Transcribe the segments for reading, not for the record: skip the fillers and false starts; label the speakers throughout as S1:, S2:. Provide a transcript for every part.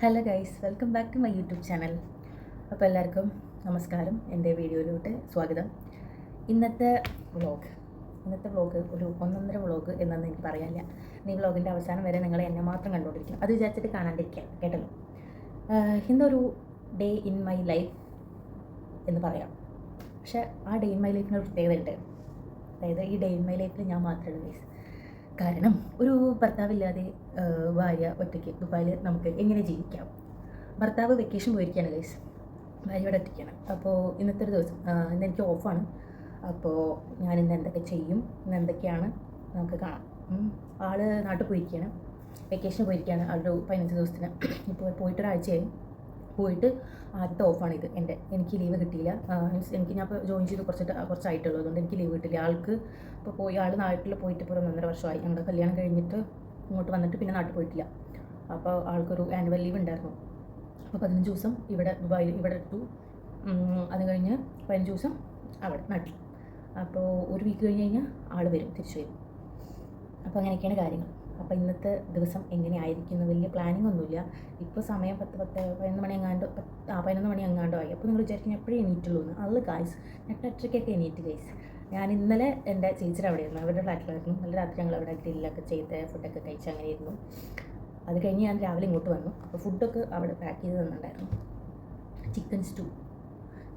S1: Hello guys, welcome back to my YouTube channel. അപ്പോൾ എല്ലാവർക്കും നമസ്കാരം, എൻ്റെ വീഡിയോയിലോട്ട് സ്വാഗതം. ഇന്നത്തെ വ്ളോഗ് ഒരു ഒന്നൊന്നര വ്ളോഗ് എന്നൊന്നും എനിക്ക് പറയാനില്ല. ഈ വ്ളോഗിൻ്റെ അവസാനം വരെ നിങ്ങൾ എന്നെ മാത്രം കണ്ടുകൊണ്ടിരിക്കും, അത് വിചാരിച്ചിട്ട് കാണാണ്ടിരിക്കുക കേട്ടല്ലോ. ഇന്നൊരു ഡേ ഇൻ മൈ ലൈഫ് എന്ന് പറയാം. പക്ഷേ ആ ഡേ ഇൻ മൈ ലൈഫിന് ഒരു പ്രത്യേകത ഉണ്ട്. അതായത് ഈ ഡേ ഇൻ മൈ ലൈഫിൽ ഞാൻ മാത്രമേ ഗൈസ്. കാരണം ഒരു ഭർത്താവില്ലാതെ ഭാര്യ ഒറ്റയ്ക്ക് ദുബായിൽ നമുക്ക് എങ്ങനെ ജീവിക്കാം? ഭർത്താവ് വെക്കേഷൻ പോയിരിക്കുകയാണ് ഗൈസ്, ഭാര്യയോടെ ഒറ്റയ്ക്കാണ്. അപ്പോൾ ഇന്നത്തെ ഒരു ദിവസം ഇന്ന് എനിക്ക് ഓഫാണ്. അപ്പോൾ ഞാൻ ഇന്ന് എന്തൊക്കെ ചെയ്യും, ഇന്ന് എന്തൊക്കെയാണ് നമുക്ക് കാണാം. ആൾ നാട്ടിൽ പോയിരിക്കുകയാണ്, വെക്കേഷന് പോയിരിക്കുകയാണ്. ആളൊരു 15 ദിവസത്തിന്. ഇപ്പോൾ പോയിട്ടൊരാഴ്ചയായി. പോയിട്ട് ആദ്യത്തെ ഓഫാണിത് എനിക്ക് ലീവ് കിട്ടിയില്ല. മീൻസ് ഞാൻ ഇപ്പോൾ ജോയിൻ ചെയ്ത് കുറച്ചായിട്ടുള്ളൂ, അതുകൊണ്ട് എനിക്ക് ലീവ് കിട്ടില്ല. ആൾക്ക് ഇപ്പോൾ ആൾ നാട്ടിൽ പോയിട്ട് ഇപ്പോൾ 1.5 വർഷമായി. ഞങ്ങളുടെ കല്യാണം കഴിഞ്ഞിട്ട് ഇങ്ങോട്ട് വന്നിട്ട് പിന്നെ നാട്ടിൽ പോയിട്ടില്ല. അപ്പോൾ ആൾക്കൊരു ആനുവൽ ലീവ് ഉണ്ടായിരുന്നു. അപ്പോൾ 15 ദിവസം ഇവിടെ ദുബായിൽ ഇവിടെ ഇട്ടു. അത് കഴിഞ്ഞ് 15 ദിവസം അവിടെ നാട്ടിൽ. അപ്പോൾ ഒരു വീക്ക് കഴിഞ്ഞ് കഴിഞ്ഞാൽ ആൾ വരും, തിരിച്ചു വരും. അപ്പോൾ അങ്ങനെയൊക്കെയാണ് കാര്യങ്ങൾ. അപ്പോൾ ഇന്നത്തെ ദിവസം എങ്ങനെയായിരിക്കുന്നു വലിയ പ്ലാനിങ് ഒന്നുമില്ല. ഇപ്പോൾ സമയം 11 മണി എങ്ങാണ്ടോ ആയി. അപ്പോൾ നിങ്ങൾ വിചാരിക്കും എപ്പോഴും എണീറ്റുള്ളൂ എന്ന്. അത് ഗൈസ്, ഞാൻ 8:30 എണീറ്റ് ഗൈസ്. ഞാൻ ഇന്നലെ എൻ്റെ ചേച്ചിയുടെ അവിടെയായിരുന്നു, അവരുടെ ഫ്ലാറ്റിലായിരുന്നു. നല്ല രാത്രി ഞങ്ങൾ അവിടെ ഗ്രില്ലൊക്കെ ചെയ്ത് ഫുഡൊക്കെ കഴിച്ച് അങ്ങനെ ഇരുന്നു. അത് കഴിഞ്ഞ് ഞാൻ രാവിലെ ഇങ്ങോട്ട് വന്നു. അപ്പോൾ ഫുഡൊക്കെ അവിടെ പാക്ക് ചെയ്ത് തന്നിട്ടുണ്ടായിരുന്നു. ചിക്കൻ സ്റ്റൂ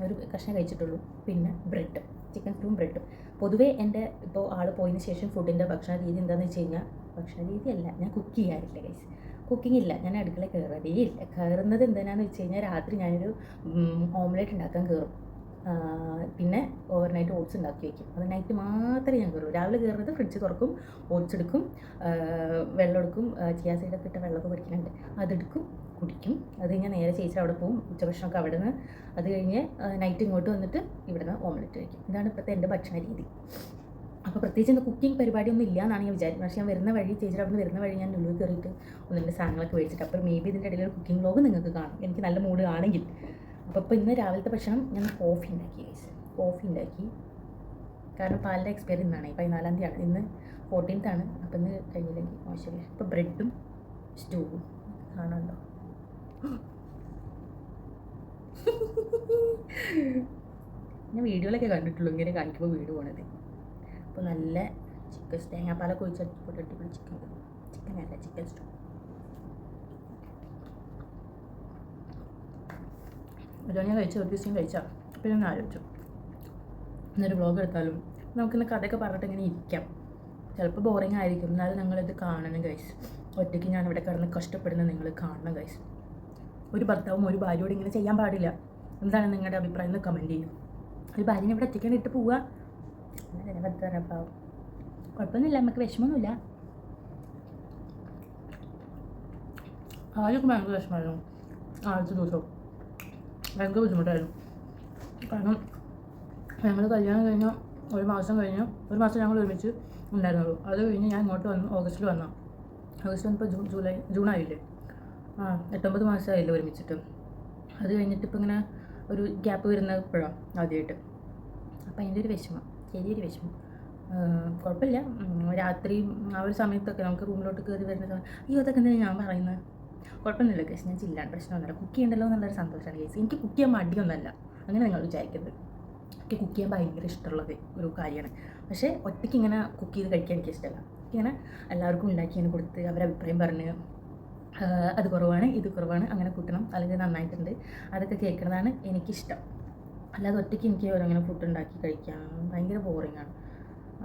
S1: ഒരു കഷ്ണം കഴിച്ചിട്ടുള്ളൂ, പിന്നെ ബ്രെഡ്, ചിക്കൻ സ്റ്റൂവും ബ്രെഡും. പൊതുവേ എൻ്റെ ഇപ്പോൾ ആൾ പോയതിന് ശേഷം ഫുഡിൻ്റെ ഭക്ഷണ രീതി എന്താണെന്ന് വെച്ച് കഴിഞ്ഞാൽ, ഭക്ഷണ രീതിയല്ല, ഞാൻ കുക്ക് ചെയ്യാറില്ല ഗൈസ്. കുക്കിംഗ് ഇല്ല, ഞാൻ അടുക്കളയിൽ കയറതേ ഇല്ല. കയറുന്നത് എന്തിനാന്ന് വെച്ച് കഴിഞ്ഞാൽ രാത്രി ഞാനൊരു ഓംലെറ്റ് ഉണ്ടാക്കാൻ കയറും. പിന്നെ ഓവർനൈറ്റ് ഓട്സ് ഉണ്ടാക്കി വയ്ക്കും. അത് നൈറ്റ് മാത്രമേ ഞാൻ കയറൂ. രാവിലെ കയറുന്നത് ഫ്രിഡ്ജ് തുറക്കും, ഓട്സ് എടുക്കും, വെള്ളം എടുക്കും, ചിയാ സൈഡൊക്കെ ഇട്ട വെള്ളമൊക്കെ കുടിക്കുന്നുണ്ട്, അതെടുക്കും, കുടിക്കും. അത് കഴിഞ്ഞാൽ നേരെ ചേച്ചി അവിടെ പോകും, ഉച്ചഭക്ഷണമൊക്കെ അവിടെ നിന്ന്. അത് കഴിഞ്ഞ് നൈറ്റ് ഇങ്ങോട്ട് വന്നിട്ട് ഇവിടെ നിന്ന് ഓംലെറ്റ് കഴിക്കും. ഇതാണ് ഇപ്പോഴത്തെ എൻ്റെ ഭക്ഷണ രീതി. അപ്പോൾ പ്രത്യേകിച്ച് എന്താ കുക്കിംഗ് പരിപാടിയൊന്നും ഇല്ല എന്നാണ് ഞാൻ വിചാരിക്കുന്നത്. പക്ഷേ ഞാൻ വരുന്ന വഴി, ചേച്ചിയുടെ അവിടെ നിന്ന് വരുന്ന വഴി ഞാൻ ലുലു കയറിയിട്ട് ഒന്നിൻ്റെ സാധനങ്ങളൊക്കെ മേടിച്ചിട്ട്, അപ്പോൾ മേ ബി ഇതിൻ്റെ ഇടയിൽ ഒരു കുക്കിംഗ് വ്ലോഗ് നിങ്ങൾക്ക് കാണും, എനിക്ക് നല്ല മൂഡ് ആണെങ്കിൽ. അപ്പോൾ ഇന്ന് രാവിലത്തെ ഭക്ഷണം ഞാൻ കോഫി ഉണ്ടാക്കി ഗൈസ്. കോഫി ഉണ്ടാക്കി, കാരണം പാലിൻ്റെ എക്സ്പയറി ഇന്നാണ്, 14-ാം തീയതിയാണ്, ഇന്ന് 14th ആണ്. അപ്പോൾ ഇന്ന് കഴിഞ്ഞില്ലെങ്കിൽ മോശമില്ല. ഇപ്പോൾ ബ്രെഡും സ്റ്റൂവും കാണുന്നുണ്ടോ? ഞാൻ വീഡിയോയിലൊക്കെ കണ്ടിട്ടുള്ളൂ ഇങ്ങനെ കാണിക്കുമ്പോൾ വീട് പോണത്. അപ്പോൾ നല്ല ചിക്കൻ തേങ്ങാപ്പാലൊക്കെ ഒഴിച്ച് അടിപൊളി ചിക്കനല്ല ചിക്കൻ സ്റ്റൂ. ഒരു ഞാൻ കഴിച്ച ഒരു ദിവസം കഴിച്ചാൽ പിന്നെ ഞാൻ ആലോചിച്ചു ഇന്നൊരു വ്ളോഗ് എടുത്താലും നമുക്കിന്ന് കഥയൊക്കെ പറഞ്ഞിട്ട് ഇങ്ങനെ ഇരിക്കാം. ചിലപ്പോൾ ബോറിങ് ആയിരിക്കും, എന്നാലും നിങ്ങളിത് കാണണം ഗൈസ്. ഒറ്റയ്ക്ക് ഞാൻ ഇവിടെ കിടന്ന് കഷ്ടപ്പെടുന്ന നിങ്ങൾ കാണണം ഗൈസ്. ഒരു ഭർത്താവും ഒരു ഭാര്യയോട് ഇങ്ങനെ ചെയ്യാൻ പാടില്ല. എന്താണ് നിങ്ങളുടെ അഭിപ്രായം എന്ന് കമൻറ്റ് ചെയ്യും. ഒരു ഭാര്യനെ ഇവിടെ ഒറ്റയ്ക്കാണ് ഇട്ട് പോവുക. അപ്പോൾ കുഴപ്പമൊന്നുമില്ല, നമുക്ക് വിഷമമൊന്നുമില്ല. ആദ്യമൊക്കെ ഭയങ്കര വിഷമമായിരുന്നു. ആദ്യത്തെ ദിവസവും ഭയങ്കര ബുദ്ധിമുട്ടായിരുന്നു. കാരണം ഞങ്ങൾ കല്യാണം കഴിഞ്ഞ ഒരു മാസം ഞങ്ങൾ ഒരുമിച്ച് ഉണ്ടായിരുന്നുള്ളൂ. അത് കഴിഞ്ഞ് ഞാൻ ഇങ്ങോട്ട് വന്നു, ഓഗസ്റ്റിൽ വന്നപ്പോൾ ജൂൺ ആയില്ലേ, 8-9 മാസമായില്ലേ ഒരുമിച്ചിട്ട്. അത് കഴിഞ്ഞിട്ട് ഇപ്പോൾ ഇങ്ങനെ ഒരു ഗ്യാപ്പ് വരുന്നത് ഇപ്പോഴാണ് ആദ്യമായിട്ട്. അപ്പോൾ അതിൻ്റെ ഒരു വിഷമം, ചെറിയൊരു വിഷമം. കുഴപ്പമില്ല. രാത്രി ആ ഒരു സമയത്തൊക്കെ നമുക്ക് റൂമിലോട്ട് കയറി വരുന്ന സമയം അയ്യോ അതൊക്കെ എന്താണ് ഞാൻ പറയുന്നത്. കുഴപ്പമൊന്നുമില്ല കേസ്, ഞാൻ ചില്ലാണ്, പ്രശ്നമൊന്നുമില്ല. കുക്ക് ചെയ്യണ്ടല്ലോ എന്നുള്ളൊരു സന്തോഷമാണ് കേസ്. എനിക്ക് കുക്ക് ചെയ്യാൻ മടിയൊന്നുമല്ല, അങ്ങനെ നിങ്ങൾ വിചാരിക്കരുത്. എനിക്ക് കുക്ക് ചെയ്യാൻ ഭയങ്കര ഇഷ്ടമുള്ളത് ഒരു കാര്യമാണ്. പക്ഷേ ഒറ്റയ്ക്ക് ഇങ്ങനെ കുക്ക് ചെയ്ത് കഴിക്കാൻ എനിക്ക് ഇഷ്ടമല്ല. ഇങ്ങനെ എല്ലാവർക്കും ഉണ്ടാക്കി ഇങ്ങനെ കൊടുത്ത് അവരെ അഭിപ്രായം പറഞ്ഞ് അത് കുറവാണ് ഇത് കുറവാണ് അങ്ങനെ കൂട്ടണം, അല്ലെങ്കിൽ നന്നായിട്ടുണ്ട്, അതൊക്കെ കേൾക്കുന്നതാണ് എനിക്കിഷ്ടം. അല്ലാതെ ഒറ്റയ്ക്ക് എനിക്ക് ഓരോങ്ങനെ ഫുഡ് ഉണ്ടാക്കി കഴിക്കാൻ ഭയങ്കര ബോറിങ്ങാണ്.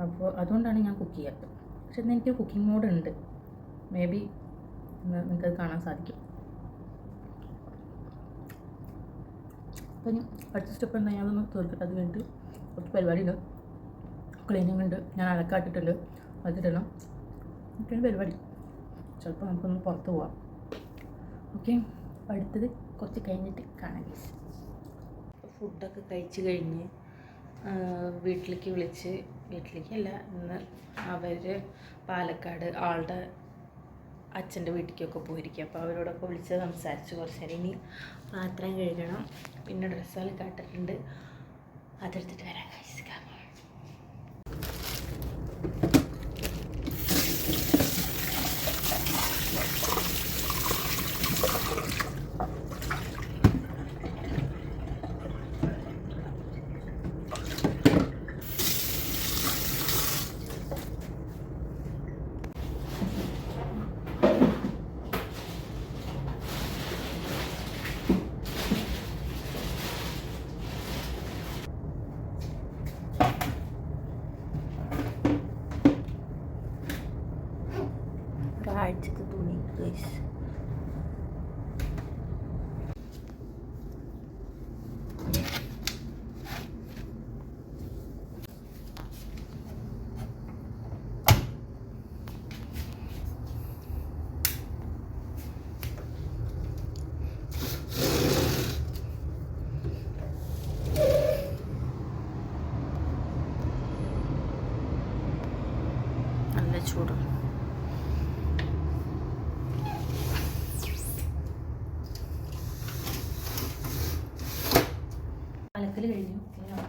S1: അപ്പോൾ അതുകൊണ്ടാണ് ഞാൻ കുക്ക് ചെയ്യാത്തത്. പക്ഷെ എന്നാൽ എനിക്ക് കുക്കിംഗ് മോഡ് ഉണ്ട്, മേ ബി നിങ്ങൾക്കത് കാണാൻ സാധിക്കും. അപ്പം അടുത്ത സ്റ്റെപ്പ് എന്താ, ഞാനൊന്ന് തീർക്കട്ടെ. അത് കഴിഞ്ഞിട്ട് കുറച്ച് പരിപാടിയുണ്ട്, ക്ലീനിങ് ഉണ്ട്, ഞാൻ അലക്കാട്ടിട്ടുണ്ട്, അതിടണം, ഒക്കെയാണ് പരിപാടി. ചിലപ്പോൾ നമുക്കൊന്ന് പുറത്ത് പോവാം. ഓക്കെ, അടുത്തത് കുറച്ച് കഴിഞ്ഞിട്ട് കാണാം. ഫുഡൊക്കെ കഴിച്ച് കഴിഞ്ഞ് വീട്ടിലേക്കല്ല, ഇന്ന് അവർ പാലക്കാട് ആളുടെ അച്ഛൻ്റെ വീട്ടിലേക്കൊക്കെ പോയിരിക്കും. അപ്പോൾ അവരോടൊക്കെ വിളിച്ച് സംസാരിച്ച് കുറച്ച് നേരം. ഇനി പാത്രം കഴുകണം, പിന്നെ ഡ്രസ്സുകൾ കാട്ടിട്ടുണ്ട്, അതെടുത്തിട്ട് വരാം ഗൈസ്.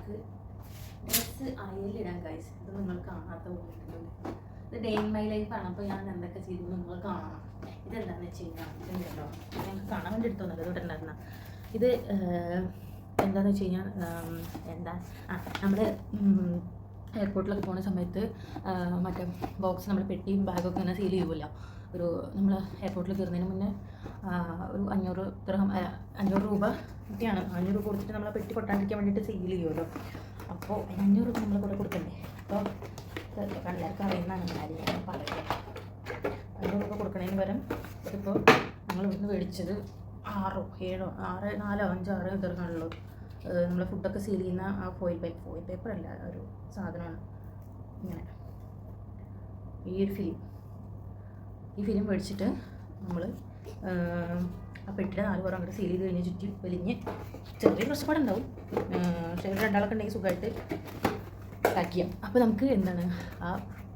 S1: നമുക്ക് ഡ്രസ്സ് അയലിടാൻ ഗൈസ്. ഇത് നിങ്ങൾ കാണാത്ത പോയിട്ടുണ്ടല്ലോ. ഇത് ഡേ ഇൻ മൈ ലൈഫാണ്. അപ്പോൾ ഞാൻ എന്തൊക്കെ ചെയ്തു നിങ്ങൾ കാണണം. ഇതെന്താണെന്ന് വെച്ച് കഴിഞ്ഞാൽ ഇതുണ്ടല്ലോ, ഞങ്ങൾക്ക് കാണാൻ വേണ്ടി എടുത്തോന്നത് ഇവിടെ ഉണ്ടായിരുന്ന ഇത് എന്താണെന്ന് വെച്ച് കഴിഞ്ഞാൽ നമ്മൾ എയർപോർട്ടിലൊക്കെ പോകുന്ന സമയത്ത് മറ്റേ ബോക്സ് നമ്മൾ പെട്ടിയും ബാഗൊക്കെ ഇങ്ങനെ സീൽ ചെയ്യുമല്ലോ. ഒരു നമ്മൾ എയർപോർട്ടിൽ കയറുന്നതിന് മുന്നേ ഒരു 500 രൂപ ഒക്കെയാണ്. 500 രൂപ കൊടുത്തിട്ട് നമ്മൾ പെട്ടി പൊട്ടാണ്ടിരിക്കാൻ വേണ്ടിയിട്ട് സീൽ ചെയ്യുമല്ലോ. അപ്പോൾ 500 രൂപ നമ്മൾ കൂടെ കൊടുക്കണ്ടേ. അപ്പോൾ എല്ലാവർക്കും അറിയുന്നതാണ് കാര്യം, ഞാൻ പറയാം. 500 രൂപ കൊടുക്കണതിന് പകരം ഇതിപ്പോൾ ഞങ്ങൾ ഇവിടുന്ന് മേടിച്ചത് 4 5 6 ഇതർക്കാണുള്ളൂ. നമ്മൾ ഫുഡൊക്കെ സീൽ ചെയ്യുന്ന ആ ഫോയിൽ പേപ്പറല്ല, ഒരു സാധനമാണ് ഇങ്ങനെ ഈ ഫിലിം മേടിച്ചിട്ട് നമ്മൾ ആ പെട്ടിയുടെ 4 പുറം അങ്ങോട്ട് സീൽ ചെയ്ത് കഴിഞ്ഞ് ചുറ്റി വലിഞ്ഞ് ചെറിയ പ്രശ്നപ്പാടുണ്ടാവും. പക്ഷേ 2 ആളൊക്കെ ഉണ്ടെങ്കിൽ സുഖമായിട്ട് പാക്ക് ചെയ്യാം. അപ്പോൾ നമുക്ക് എന്താണ് ആ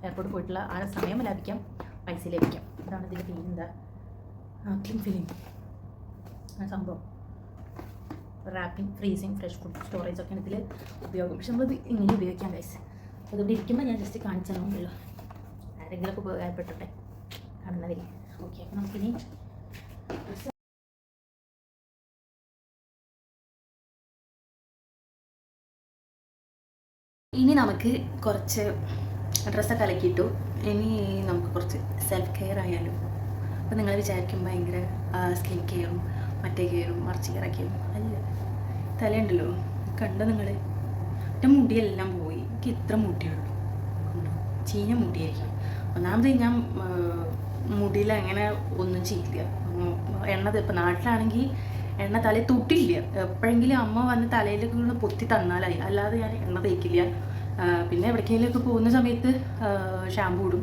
S1: എയർപോർട്ടിൽ പോയിട്ടുള്ള ആ സമയം ലാഭിക്കാം, പൈസ ലഭിക്കാം. ഇതാണ് ഇതിൻ്റെ ഫിലിം. എന്താ ക്ലീൻ ഫിലിം സംഭവം. Wrapping, freezing, fresh food storage ഒക്കെയാണ് ഇതിൽ ഉപയോഗം. പക്ഷെ നമ്മളിത് ഇങ്ങനെ ഉപയോഗിക്കാം ഗൈസ്. അപ്പോൾ ഇതിവിടെ ഇരിക്കുമ്പോൾ ഞാൻ ജസ്റ്റ് കാണിച്ചു തന്നുള്ളൂ, ആരെങ്കിലുമൊക്കെ ഉപകാരപ്പെട്ടോട്ടെ കാണുന്നവർ. ഓക്കെ, അപ്പോൾ നമുക്കിനി നമുക്ക് കുറച്ച് ഡ്രസ്സൊക്കെ അലക്കിയിട്ടു. ഇനി നമുക്ക് കുറച്ച് സെൽഫ് കെയർ ആയാലും. അപ്പോൾ നിങ്ങൾ വിചാരിക്കും ഭയങ്കര സ്കിൻ കെയറും മറ്റേ കെയറും മറിച്ച് കെയറൊക്കെയും. അല്ല, തലയുണ്ടല്ലോ കണ്ടോ നിങ്ങൾ, എൻ്റെ മുടിയെല്ലാം പോയി. എനിക്ക് ഇത്ര മുടിയുള്ളൂ, ചീഞ്ഞ മുടിയായിരിക്കും. ഒന്നാമത് ഞാൻ മുടിയിൽ അങ്ങനെ ഒന്നും ചെയ്യില്ല. എണ്ണ ഇപ്പോൾ നാട്ടിലാണെങ്കിൽ എണ്ണ തലയിൽ തൊട്ടില്ല. എപ്പോഴെങ്കിലും അമ്മ വന്ന് തലയിലൊക്കെ ഒന്ന് പൊത്തി തന്നാലായി, അല്ലാതെ ഞാൻ എണ്ണ തേക്കില്ല. പിന്നെ എവിടേക്കെങ്കിലുമൊക്കെ പോകുന്ന സമയത്ത് ഷാമ്പൂ ഇടും.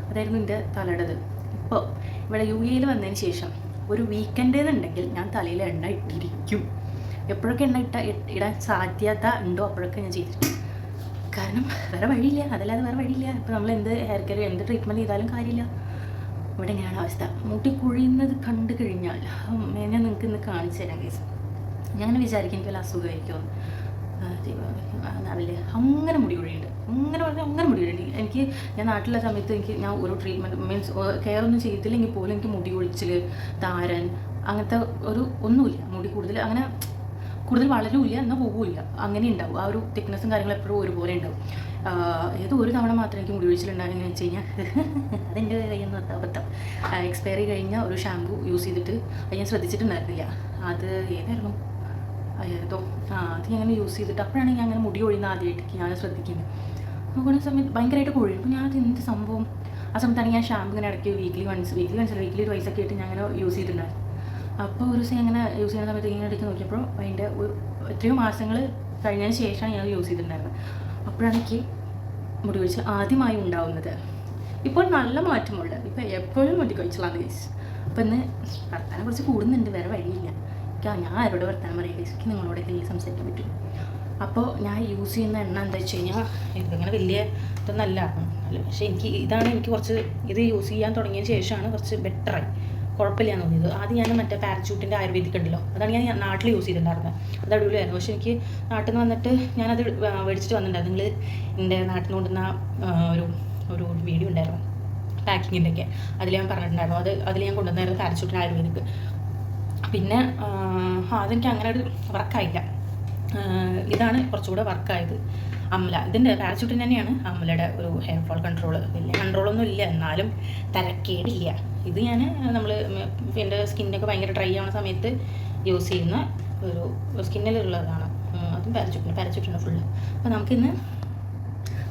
S1: അതായിരുന്നു എൻ്റെ തലയുടേത്. ഇപ്പോൾ ഇവിടെ UAE വന്നതിന് ശേഷം ഒരു വീക്കെൻഡേന്നുണ്ടെങ്കിൽ ഞാൻ തലയിൽ എണ്ണ ഇട്ടിരിക്കും. എപ്പോഴൊക്കെ എണ്ണ ഇടാൻ സാധ്യത ഉണ്ടോ അപ്പോഴൊക്കെ ഞാൻ ചെയ്തിരിക്കും. കാരണം വേറെ വഴിയില്ല, അതല്ലാതെ വേറെ വഴിയില്ല. ഇപ്പോൾ നമ്മൾ എന്ത് ഹെയർ കെയർ എന്ത് ട്രീറ്റ്മെൻറ്റ് ചെയ്താലും കാര്യമില്ല. ഇവിടെ ഇങ്ങനെയാണ് അവസ്ഥ. മുടി കുഴിയുന്നത് കണ്ടു കഴിഞ്ഞാൽ ഞാൻ നിങ്ങൾക്ക് ഇന്ന് കാണിച്ചു തരാം കേസ്. ഞാൻ വിചാരിക്കും എനിക്ക് വല്ല അസുഖമായിരിക്കുമോ എന്നാവില്ലേ. അങ്ങനെ മുടി കുഴിയുണ്ട്, അങ്ങനെ മുടി കുഴിയുണ്ട് എനിക്ക്. ഞാൻ നാട്ടിലുള്ള സമയത്ത് ഞാൻ ഒരു ട്രീറ്റ്മെൻറ്റ് മീൻസ് കെയർ ഒന്നും ചെയ്തില്ലെങ്കിൽ പോലും എനിക്ക് മുടി കൊഴിച്ചിൽ, താരൻ, അങ്ങനത്തെ ഒന്നുമില്ല. മുടി കൂടുതൽ വളരുമില്ല, എന്നാൽ പോകില്ല, അങ്ങനെ ഉണ്ടാവും. ആ ഒരു തിക്നെസ്സും കാര്യങ്ങളും എപ്പോഴും ഒരുപോലെ ഉണ്ടാവും. ഏതോ ഒരു തവണ മാത്രമേ എനിക്ക് മുടി ഒഴിച്ചിലുണ്ടാകുമെന്ന് വെച്ച് കഴിഞ്ഞാൽ അതെൻ്റെ കയ്യിൽ നിന്ന് അബദ്ധം. എക്സ്പയറി കഴിഞ്ഞ ഒരു ഷാമ്പു യൂസ് ചെയ്തിട്ട് അത് ഞാൻ ശ്രദ്ധിച്ചിട്ടുണ്ടായിരുന്നില്ല. അത് ഏതായിരുന്നു അത് ഞാൻ യൂസ് ചെയ്തിട്ട് അപ്പോഴാണ് ഞാൻ അങ്ങനെ മുടി ഒഴിയുന്ന ആദ്യമായിട്ട് ഞാൻ ശ്രദ്ധിക്കുന്നത്. നോക്കുന്ന സമയത്ത് ഭയങ്കരമായിട്ട് കൊഴിയും. അപ്പോൾ ഞാൻ അത് എന്ത് സംഭവം. ആ സമയത്താണ് ഞാൻ ഷാമ്പു ഇങ്ങനെ ഇടയ്ക്ക് വീക്ക്ലി ട്വൈസ് ഒക്കെ ആയിട്ട് ഞാൻ അങ്ങനെ യൂസ് ചെയ്തിട്ടുണ്ടായിരുന്നു. അപ്പോൾ ഒരു ദിവസം അങ്ങനെ യൂസ് ചെയ്യുന്ന സമയത്ത് ഇങ്ങനെ എടുത്ത് നോക്കിയപ്പോൾ അതിൻ്റെ എത്രയോ മാസങ്ങൾ കഴിഞ്ഞതിന് ശേഷമാണ് ഞാൻ യൂസ് ചെയ്തിട്ടുണ്ടായിരുന്നത്. അപ്പോഴാണ് എനിക്ക് മുടി കൊഴിച്ചിൽ ആദ്യമായി ഉണ്ടാവുന്നത്. ഇപ്പോൾ നല്ല മാറ്റമുണ്ട്. ഇപ്പോൾ എപ്പോഴും മുടി കൊഴിച്ചിലാണ് ഗൈസ്. അപ്പോൾ ഇന്ന് വർത്താനം കുറച്ച് കൂടുന്നുണ്ട്, വേറെ വഴിയില്ല. ഞാൻ ആരോട് വർത്താനം പറയുക, എനിക്ക് നിങ്ങളോടൊക്കെ സംസാരിക്കാൻ പറ്റും. അപ്പോൾ ഞാൻ യൂസ് ചെയ്യുന്ന എണ്ണ എന്താ വെച്ച് കഴിഞ്ഞാൽ ഇതിങ്ങനെ വലിയ ഇതൊന്നല്ല, പക്ഷേ എനിക്ക് കുറച്ച് ഇത് യൂസ് ചെയ്യാൻ തുടങ്ങിയതിന് ശേഷമാണ് കുറച്ച് ബെറ്ററായി, കുഴപ്പമില്ലാന്ന് തോന്നിയത്. ആദ്യം ഞാൻ മറ്റേ പാരച്യൂട്ടിൻ്റെ ആയുർവേദിക് ഉണ്ടല്ലോ, അതാണ് ഞാൻ നാട്ടിൽ യൂസ് ചെയ്തിട്ടുണ്ടായിരുന്നത്. അത് അടിപൊളിയായിരുന്നു. പക്ഷേ എനിക്ക് നാട്ടിൽ നിന്ന് വന്നിട്ട് ഞാനത് മേടിച്ചിട്ട് വന്നിട്ടുണ്ടായിരുന്നു. നിങ്ങൾ എൻ്റെ നാട്ടിൽ നിന്ന് കൊണ്ടുവന്ന ഒരു വീഡിയോ ഉണ്ടായിരുന്നു പാക്കിങ്ങിൻ്റെ ഒക്കെ, അതിൽ ഞാൻ പറഞ്ഞിട്ടുണ്ടായിരുന്നു. അതിൽ ഞാൻ കൊണ്ടുവന്നായിരുന്നു പാരച്യൂട്ടിൻ്റെ ആയുർവേദിക്. പിന്നെ അതെനിക്ക് അങ്ങനെ ഒരു വർക്കായില്ല. ഇതാണ് കുറച്ചുകൂടെ വർക്കായത്. അമല, ഇതിൻ്റെ പാരച്യൂട്ടിന് തന്നെയാണ് അമലയുടെ ഒരു ഹെയർ ഫോൾ കൺട്രോൾ. വലിയ കൺട്രോളൊന്നും ഇല്ല, എന്നാലും തരക്കേടില്ല. ഇത് ഞാൻ എൻ്റെ സ്കിന്നൊക്കെ ഭയങ്കര ഡ്രൈ ആവുന്ന സമയത്ത് യൂസ് ചെയ്യുന്ന ഒരു സ്കിന്നിലുള്ളതാണ്. അതും പാരച്യൂട്ടിൻ്റെ ഫുള്ള്. അപ്പോൾ നമുക്കിന്ന്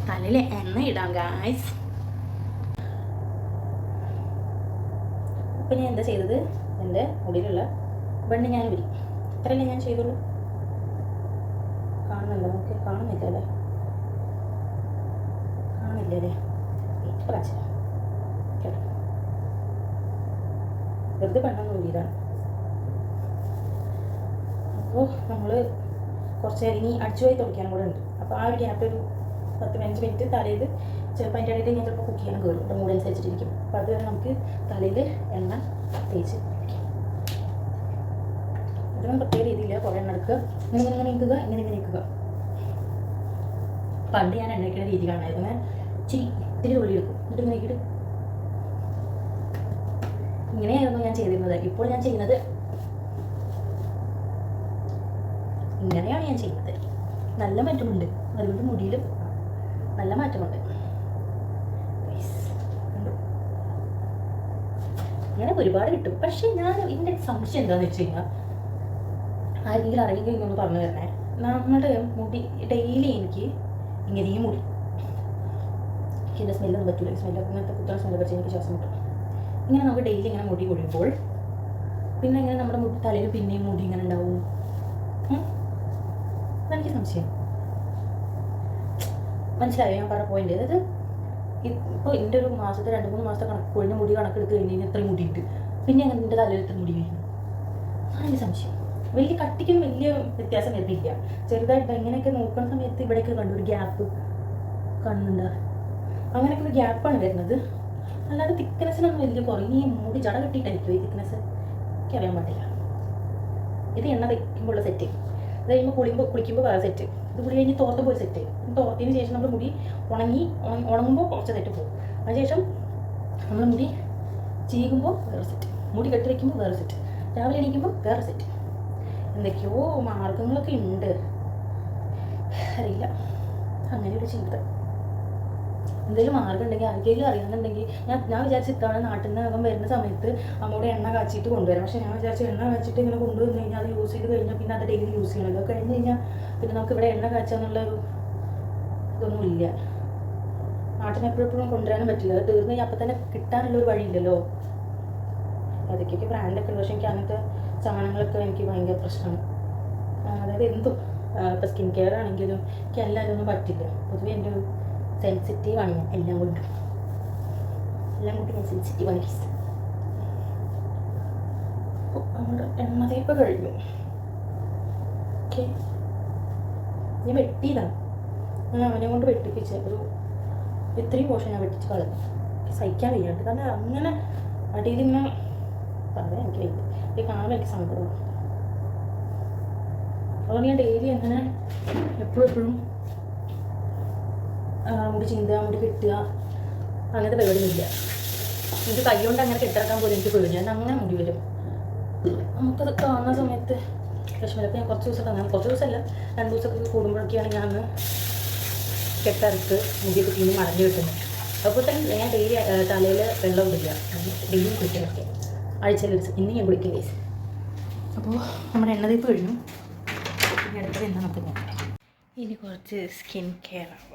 S1: തലയിൽ എണ്ണ ഇടാം ഗായ്സ്. അപ്പോൾ ഞാൻ എന്താ ചെയ്തത്, എൻ്റെ മുടിയിലുള്ള ബണ്ണ് ഞാൻ വിരി. ഇത്രയല്ലേ ഞാൻ ചെയ്തുള്ളൂ. കാണുന്നുണ്ടോ? നമുക്ക് കാണുന്നില്ലല്ലേ പ്രാവശ്യം കേട്ടോ. വെറുതെ പെണ്ണൊന്നും കൂടിയതാണ്. അപ്പോൾ നമ്മൾ കുറച്ച് നേരം ഇനി അടിച്ചു പോയി തുടയ്ക്കാനും കൂടെ ഉണ്ട്. അപ്പോൾ ആ ഒരു ഗ്യാപ്പ് ഒരു 10-15 മിനിറ്റ് തലയിൽ ചിലപ്പോൾ അതിൻ്റെ ഇടയിൽ ഞാൻ ചിലപ്പോൾ കുക്ക് ചെയ്യാൻ കയറും. എൻ്റെ മൂഡ് അനുസരിച്ചിട്ടിരിക്കും. അപ്പോൾ അതുവരെ നമുക്ക് തലയിൽ എണ്ണ തേച്ച് വയ്ക്കാം. ഇതൊന്നും പ്രത്യേക രീതിയില്ല. കുറേ എണ്ണ എടുക്കുക, ഇങ്ങനെ ഇങ്ങനെ ഇങ്ങനെ ഇരിക്കുക. പണ്ട് ഞാൻ എണ്ണയ്ക്കുന്ന രീതി കാണായിരുന്നു. ഇത്തിരി ഉള്ളി എടുക്കും, എന്നിട്ട് ഇങ്ങനെ ഇട്ട് ഇങ്ങനെയായിരുന്നു ഞാൻ ചെയ്തിരുന്നത്. ഇപ്പോൾ ഞാൻ ചെയ്യുന്നത് ഇങ്ങനെയാണ് ഞാൻ ചെയ്യുന്നത്. നല്ല മാറ്റമുണ്ട്, അതുകൊണ്ട് മുടിയിലും നല്ല മാറ്റമുണ്ട്. അങ്ങനെ ഒരുപാട് കിട്ടും. പക്ഷെ ഞാൻ എൻ്റെ സംശയം എന്താണെന്ന് വെച്ച് കഴിഞ്ഞാൽ, ആരെങ്കിലും അറിയെങ്കിൽ ഇങ്ങോട്ട് പറഞ്ഞു തരണേ. നമ്മുടെ മുടി ഡെയിലി എനിക്ക് ഇങ്ങനെയും മുടി, എൻ്റെ സ്മെല്ലൊന്നും പറ്റില്ല. സ്മെല്ലൊക്കെ ഇങ്ങനത്തെ കുത്തണ സ്മെല്ല് പറിച്ച് എനിക്ക് ശ്വാസം കിട്ടും. ഇങ്ങനെ നമുക്ക് ഡെയിലി ഇങ്ങനെ മുടി കൊഴിയുമ്പോൾ പിന്നെ ഇങ്ങനെ നമ്മുടെ മുടി തലയിൽ പിന്നെയും മുടി ഇങ്ങനെ ഉണ്ടാവും. അതെനിക്ക് സംശയം. മനസ്സിലായോ ഞാൻ പറഞ്ഞ പോയിന്റ്? അതായത് ഇപ്പോൾ എൻ്റെ ഒരു മാസത്തെ 2-3 മാസത്തെ കൊഴിഞ്ഞ മുടി കണക്കെടുത്ത് കഴിഞ്ഞാൽ എത്രയും മുടിയിട്ട് പിന്നെ അങ്ങനെ എൻ്റെ തലയിൽ എത്ര മുടി വീഴുന്നു? അതെനിക്ക് സംശയം. വലിയ കട്ടിക്കും വലിയ വ്യത്യാസം വരുന്നില്ല. ചെറുതായിട്ട് ഇങ്ങനെയൊക്കെ നോക്കുന്ന സമയത്ത് ഇവിടെയൊക്കെ കണ്ടു ഒരു ഗ്യാപ്പ് കാണുന്നുണ്ട്. അങ്ങനെയൊക്കെ ഒരു ഗ്യാപ്പാണ് വരുന്നത്. അല്ലാതെ തിക്നെസ്സിനൊന്നും വലിയ കുറയും. ഈ മുടി ജട കെട്ടിയിട്ടായിരിക്കും ഈ തിക്നെസ്, എനിക്കറിയാൻ പാടില്ല. ഇത് എണ്ണ തയ്ക്കുമ്പോഴുള്ള സെറ്റ്. അത് കഴിയുമ്പോൾ കുളിക്കുമ്പോൾ വേറെ സെറ്റ്. ഇത് കുളി കഴിഞ്ഞ് തോർത്തുമ്പോൾ ഒരു സെറ്റ്. തോർത്തതിന് ശേഷം നമ്മൾ മുടി ഉണങ്ങുമ്പോൾ കുറച്ച് സെറ്റ് പോകും. അതിനുശേഷം നമ്മൾ മുടി ചീകുമ്പോൾ വേറെ സെറ്റ്, മുടി കെട്ടി വയ്ക്കുമ്പോൾ വേറെ സെറ്റ്, രാവിലെ എണീക്കുമ്പോൾ വേറെ സെറ്റ്. എന്തൊക്കെയോ മാർഗങ്ങളൊക്കെ ഉണ്ട്, അറിയില്ല. അങ്ങനെ ഒരു ജീവിതം. എന്തെങ്കിലും മാർഗം ഉണ്ടെങ്കിൽ ആർക്കെങ്കിലും അറിയാമെന്നുണ്ടെങ്കിൽ ഞാൻ വിചാരിച്ച് ഇത്തവണ നാട്ടിൽ നിന്ന് വരുന്ന സമയത്ത് അമ്മോട് എണ്ണ കാച്ചിട്ട് കൊണ്ടുവരാം. പക്ഷേ ഞാൻ വിചാരിച്ചു എണ്ണ കാച്ചിട്ട് ഇങ്ങനെ കൊണ്ടുവന്ന് കഴിഞ്ഞാൽ അത് യൂസ് ചെയ്ത് കഴിഞ്ഞാൽ പിന്നെ അത് ഡെയിലി യൂസ് ചെയ്യണമല്ലോ. കഴിഞ്ഞ് കഴിഞ്ഞാൽ പിന്നെ നമുക്ക് ഇവിടെ എണ്ണ കാച്ചാന്നുള്ളൊരു ഇതൊന്നും ഇല്ല. നാട്ടിൽ നിന്ന് എപ്പോഴും കൊണ്ടുവരാനും പറ്റില്ല. അത് തീർന്നു കഴിഞ്ഞാൽ അപ്പം തന്നെ കിട്ടാനുള്ളൊരു വഴിയില്ലല്ലോ. അതൊക്കെ ബ്രാൻഡൊക്കെ ഉണ്ട്, പക്ഷേ എനിക്ക് അങ്ങനത്തെ സാധനങ്ങളൊക്കെ എനിക്ക് ഭയങ്കര പ്രശ്നമാണ്. അതായത് എന്തും ഇപ്പം സ്കിൻ കെയർ ആണെങ്കിലും എനിക്ക് എല്ലാവരും ഒന്നും പറ്റില്ല. പൊതുവെ എൻ്റെ ഒരു സെൻസിറ്റീവാണ് ഞാൻ എല്ലാം കൊണ്ടും ഞാൻ സെൻസിറ്റീവാണ്. അപ്പോൾ നമ്മുടെ എണ്ണ തേപ്പ് കഴിഞ്ഞു. ഓക്കെ, ഞാൻ വെട്ടിയതാണ്. ഞാൻ അവനെ കൊണ്ട് വെട്ടിപ്പിച്ച ഒരു ഇത്രയും പോഷൻ ഞാൻ വെട്ടിച്ച് കളഞ്ഞു. സഹിക്കാൻ വയ്യാണ്ട്. കാരണം അങ്ങനെ അടിയിൽ ഇങ്ങനെ പറയാൻ എനിക്ക് വയ്യ. ഇത് കാണാൻ എനിക്ക് സങ്കടമാണ്. അതുകൊണ്ട് ഞാൻ ഡെയിലി അങ്ങനെ എപ്പോഴും മുടി ചീന്തുക, മുടി കെട്ടുക, അങ്ങനത്തെ പരിപാടിയൊന്നുമില്ല. എനിക്ക് കൈ കൊണ്ട് അങ്ങനെ കെട്ടിറക്കാൻ പോലും എനിക്ക് പേടി. ഞാൻ അങ്ങനെ മുടി വരും. നമുക്കത് കാണുന്ന സമയത്ത് വിഷമമില്ല. ഞാൻ കുറച്ച് ദിവസമല്ല 2 ദിവസമൊക്കെ കൂടുമ്പോഴൊക്കെയാണ് ഞാൻ കെട്ടറുത്ത് മുടിയൊക്കെ പിന്നെ മടങ്ങി വെക്കുന്നത്. അപ്പോൾ തന്നെ ഞാൻ ഡെയിലി തലയിൽ വെള്ളം ഇടില്ല, ഡെയിലി കുളിക്കാനൊക്കെ ആഴ്ചയിൽ ഒരു ദിവസം. ഇന്ന് ഞാൻ കുളിക്കും കേസ്. അപ്പോൾ നമ്മുടെ എണ്ണ തേപ്പ് കഴിഞ്ഞു. ഇനി അടുത്തത് എന്താ നമുക്ക് നോക്കാം. ഇനി കുറച്ച് സ്കിൻ കെയർ ആവാം.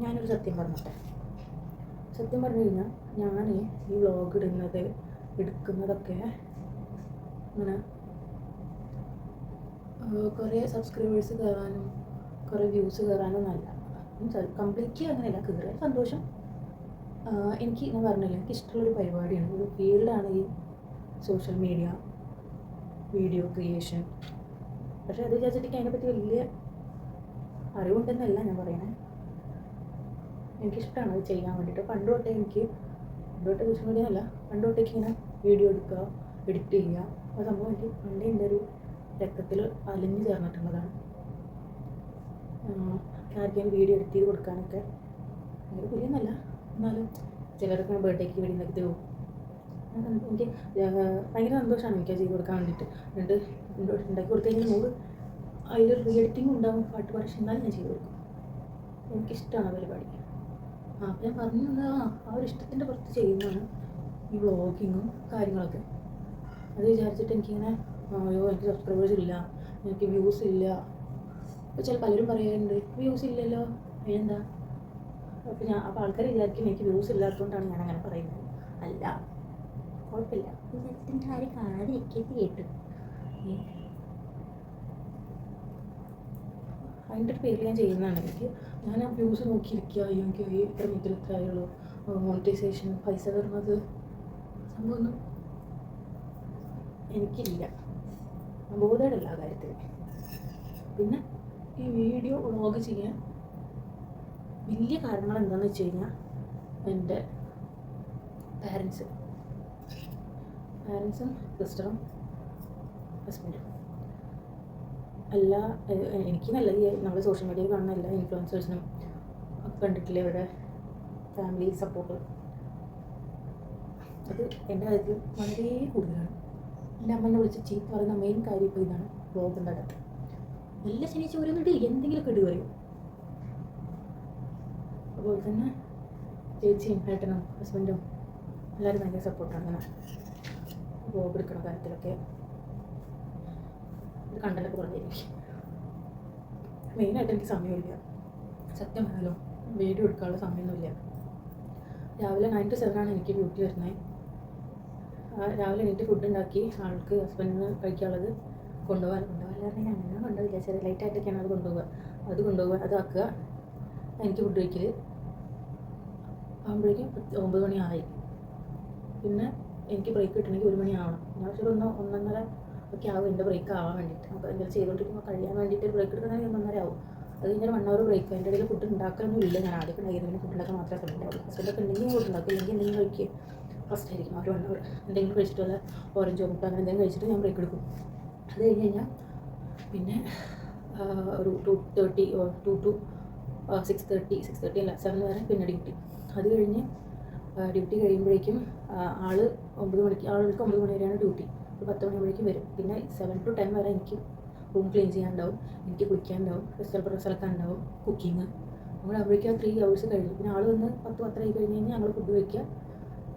S1: ഞാനൊരു സത്യം പറഞ്ഞു കഴിഞ്ഞാൽ ഞാൻ ഈ വ്ളോഗ് എടുക്കുന്നതൊക്കെ ഇങ്ങനെ കുറേ സബ്സ്ക്രൈബേഴ്സ് കയറാനും കുറേ വ്യൂസ് കയറാനും നല്ല കംപ്ലീറ്റ്ലി അങ്ങനെയല്ല. കയറിയ സന്തോഷം. എനിക്ക് ഞാൻ പറഞ്ഞില്ല, എനിക്ക് ഇഷ്ടമുള്ളൊരു പരിപാടിയാണ്, ഒരു ഫീൽഡാണ് ഈ സോഷ്യൽ മീഡിയ വീഡിയോ ക്രിയേഷൻ. പക്ഷേ അത് വിചാരിച്ചിട്ട് അതിനെപ്പറ്റി വലിയ അറിവുണ്ടെന്നല്ല ഞാൻ പറയണേ. എനിക്കിഷ്ടമാണ് അത് ചെയ്യാൻ വേണ്ടിയിട്ട്. പണ്ട് തൊട്ടേ സോഷ്യൽ മീഡിയ അല്ല, പണ്ട് തൊട്ടേക്ക് ഇങ്ങനെ വീഡിയോ എടുക്കുക, എഡിറ്റ് ചെയ്യുക, ആ സംഭവം എനിക്ക് പണ്ടേ എൻ്റെ ഒരു രക്തത്തിൽ അലിഞ്ഞു ചേർന്നിട്ടുള്ളതാണ്. ആർക്കെങ്കിലും വീഡിയോ എഡിറ്റ് ചെയ്ത് കൊടുക്കാനൊക്കെ ഭയങ്കര പുലിയെന്നല്ല, എന്നാലും ചിലരൊക്കെ ബർത്ത്ഡേക്ക് വേണ്ടി ഉണ്ടാക്കി തരും, എനിക്ക് ഭയങ്കര സന്തോഷമാണ് എനിക്ക് ചെയ്ത് കൊടുക്കാൻ വേണ്ടിയിട്ട്. എന്നിട്ട് ഉണ്ടാക്കി കൊടുത്തു കഴിഞ്ഞാൽ 100 അതിലൊരു റീ എഡിറ്റിംഗ് ഉണ്ടാവും, പാട്ട് പക്ഷേ എന്നാലും ഞാൻ ചെയ്ത് കൊടുക്കും. എനിക്കിഷ്ടമാണ് പരിപാടി. അപ്പോൾ ഞാൻ പറഞ്ഞു ആ ഒരു ഇഷ്ടത്തിൻ്റെ പുറത്ത് ചെയ്യുന്നതാണ് ഈ വ്ളോഗിങ്ങും കാര്യങ്ങളൊക്കെ. അത് വിചാരിച്ചിട്ട് എനിക്കിങ്ങനെ അയ്യോ എനിക്ക് സബ്സ്ക്രൈബേഴ്സ് ഇല്ല, എനിക്ക് വ്യൂസ് ഇല്ല. അപ്പോൾ പലരും പറയാറുണ്ട് വ്യൂസ് ഇല്ലല്ലോ അതിനെന്താ. അപ്പോൾ ആൾക്കാർ വിചാരിക്കും എനിക്ക് വ്യൂസ് ഇല്ലാത്തതുകൊണ്ടാണ് ഞാൻ അങ്ങനെ പറയുന്നത്. അല്ല, കുഴപ്പമില്ല, വിചാരിച്ചിട്ട് ആരും കാര്യം കേട്ടു. അതിൻ്റെ ഒരു പേരിൽ ഞാൻ ചെയ്യുന്നതാണ്. ഞാൻ ആ വ്യൂസ് നോക്കിയിരിക്കുക, എനിക്ക് ഇത്ര മുതൽ ഇത്ര ആയുള്ളൂ, മോണിറ്റൈസേഷൻ പൈസ വരുന്നത് സംഭവമൊന്നും എനിക്കില്ല, ബോധേടല്ല ആ കാര്യത്തിൽ. പിന്നെ ഈ വീഡിയോ വ്ളോഗ് ചെയ്യാൻ വലിയ കാരണങ്ങൾ എന്താണെന്ന് വെച്ച് കഴിഞ്ഞാൽ എൻ്റെ പാരൻസും സിസ്റ്ററും ഹസ്ബൻഡും എനിക്ക് നല്ല നമ്മൾ സോഷ്യൽ മീഡിയയിൽ കാണുന്ന എല്ലാ ഇൻഫ്ലുവൻസേഴ്സിനും കണ്ടിട്ടില്ലേ അവരുടെ ഫാമിലി സപ്പോർട്ട്. അത് എൻ്റെ കാര്യത്തിൽ വളരെ കൂടുതലാണ്. എൻ്റെ അമ്മനെ വിളിച്ച് ചീത്ത പറയുന്ന മെയിൻ കാര്യം ഇപ്പോൾ ഇതാണ്, വ്ളോഗിൻ്റെ അകത്ത് എല്ലാ ശനിയാഴ്ച ഓരോന്നിട്ട് എന്തെങ്കിലുമൊക്കെ ഇട്ട് പറയും. അതുപോലെ തന്നെ ചേച്ചിയും ഏട്ടനും ഹസ്ബൻഡും എല്ലാവരും ഭയങ്കര സപ്പോർട്ടാണ് അങ്ങനെ വ്ളോഗ് എടുക്കുന്ന കാര്യത്തിലൊക്കെ. ഇത് കണ്ടല്ലൊക്കെ പറഞ്ഞിരിക്കും. മെയിനായിട്ട് എനിക്ക് സമയമില്ല, സത്യം പറയാലോ, വീഡിയോ എടുക്കാനുള്ള സമയമൊന്നുമില്ല. രാവിലെ 9 to 7 എനിക്ക് ഡ്യൂട്ടി വരുന്നത്. രാവിലെ എണീറ്റ് ഫുഡ് ഉണ്ടാക്കി ആൾക്ക് ഹസ്ബൻഡിന് കഴിക്കാനുള്ളത് കൊണ്ടുപോകാൻ ഞാൻ അങ്ങനെ കൊണ്ടുപോയില്ല, ചെറിയ ലൈറ്റായിട്ടൊക്കെയാണ് അത് കൊണ്ടുപോകുക അതാക്കുക. എനിക്ക് ഫുഡ് കഴിക്കൽ ആകുമ്പോഴേക്കും 9 മണിയായി. പിന്നെ എനിക്ക് ബ്രേക്ക് കിട്ടണമെങ്കിൽ 1 മണിയാവണം. ഞാൻ പക്ഷേ 1-1:30 ഒക്കെ ആവും എൻ്റെ ബ്രേക്ക് ആവാൻ വേണ്ടിയിട്ട്. അപ്പോൾ എന്തെങ്കിലും ചെയ്തുകൊണ്ടിരിക്കുമ്പോൾ കഴിയാൻ വേണ്ടിയിട്ട് ബ്രേക്ക് എടുക്കുന്നതാണെങ്കിൽ 1:30 ആവും. അത് കഴിഞ്ഞാൽ 1 hour ബ്രേക്ക്. അതിൻ്റെ ഇടയിൽ ഫുഡ് ഉണ്ടാക്കാനൊന്നും ഇല്ല. ഞാൻ ആദ്യമൊക്കെ ഉണ്ടായിരുന്നു, ഫുഡ് ഉണ്ടാക്കാൻ മാത്രമേ സമയമുണ്ടാവുള്ളൂ. ഹസ്ബൻഡൊക്കെ ഉണ്ടെങ്കിൽ ഫുഡ് ഉണ്ടാക്കും, ഇല്ലെങ്കിൽ എന്തെങ്കിലും കഴിക്കുക ഫസ്റ്റ് ആയിരിക്കും. ഒരു 1 hour എന്തെങ്കിലും കഴിച്ചിട്ട് വല്ല ഓറഞ്ചോ മുട്ട അങ്ങനെ എന്തെങ്കിലും കഴിച്ചിട്ട് ഞാൻ ബ്രേക്ക് എടുക്കും. അത് കഴിഞ്ഞ് കഴിഞ്ഞാൽ പിന്നെ ഒരു 2 to 6:30 അല്ല 7 വരെ പിന്നെ ഡ്യൂട്ടി. അത് കഴിഞ്ഞ് ഡ്യൂട്ടി കഴിയുമ്പോഴേക്കും ആൾക്ക് 9 മണി വരെയാണ് ഡ്യൂട്ടി. ഒരു 10 മണിയാകുമ്പോഴേക്കും വരും. പിന്നെ 7 to 10 വരെ എനിക്ക് റൂം ക്ലീൻ ചെയ്യാനുണ്ടാവും, എനിക്ക് കുളിക്കാനുണ്ടാവും, സ്ഥലക്കാനുണ്ടാവും, കുക്കിങ്. നമ്മൾ അവിടേക്ക് 3 hours കഴിഞ്ഞു. പിന്നെ ആൾ വന്ന് 10-10 ആയി കഴിഞ്ഞ് കഴിഞ്ഞാൽ ഞങ്ങൾ ഫുഡ് വയ്ക്കുക,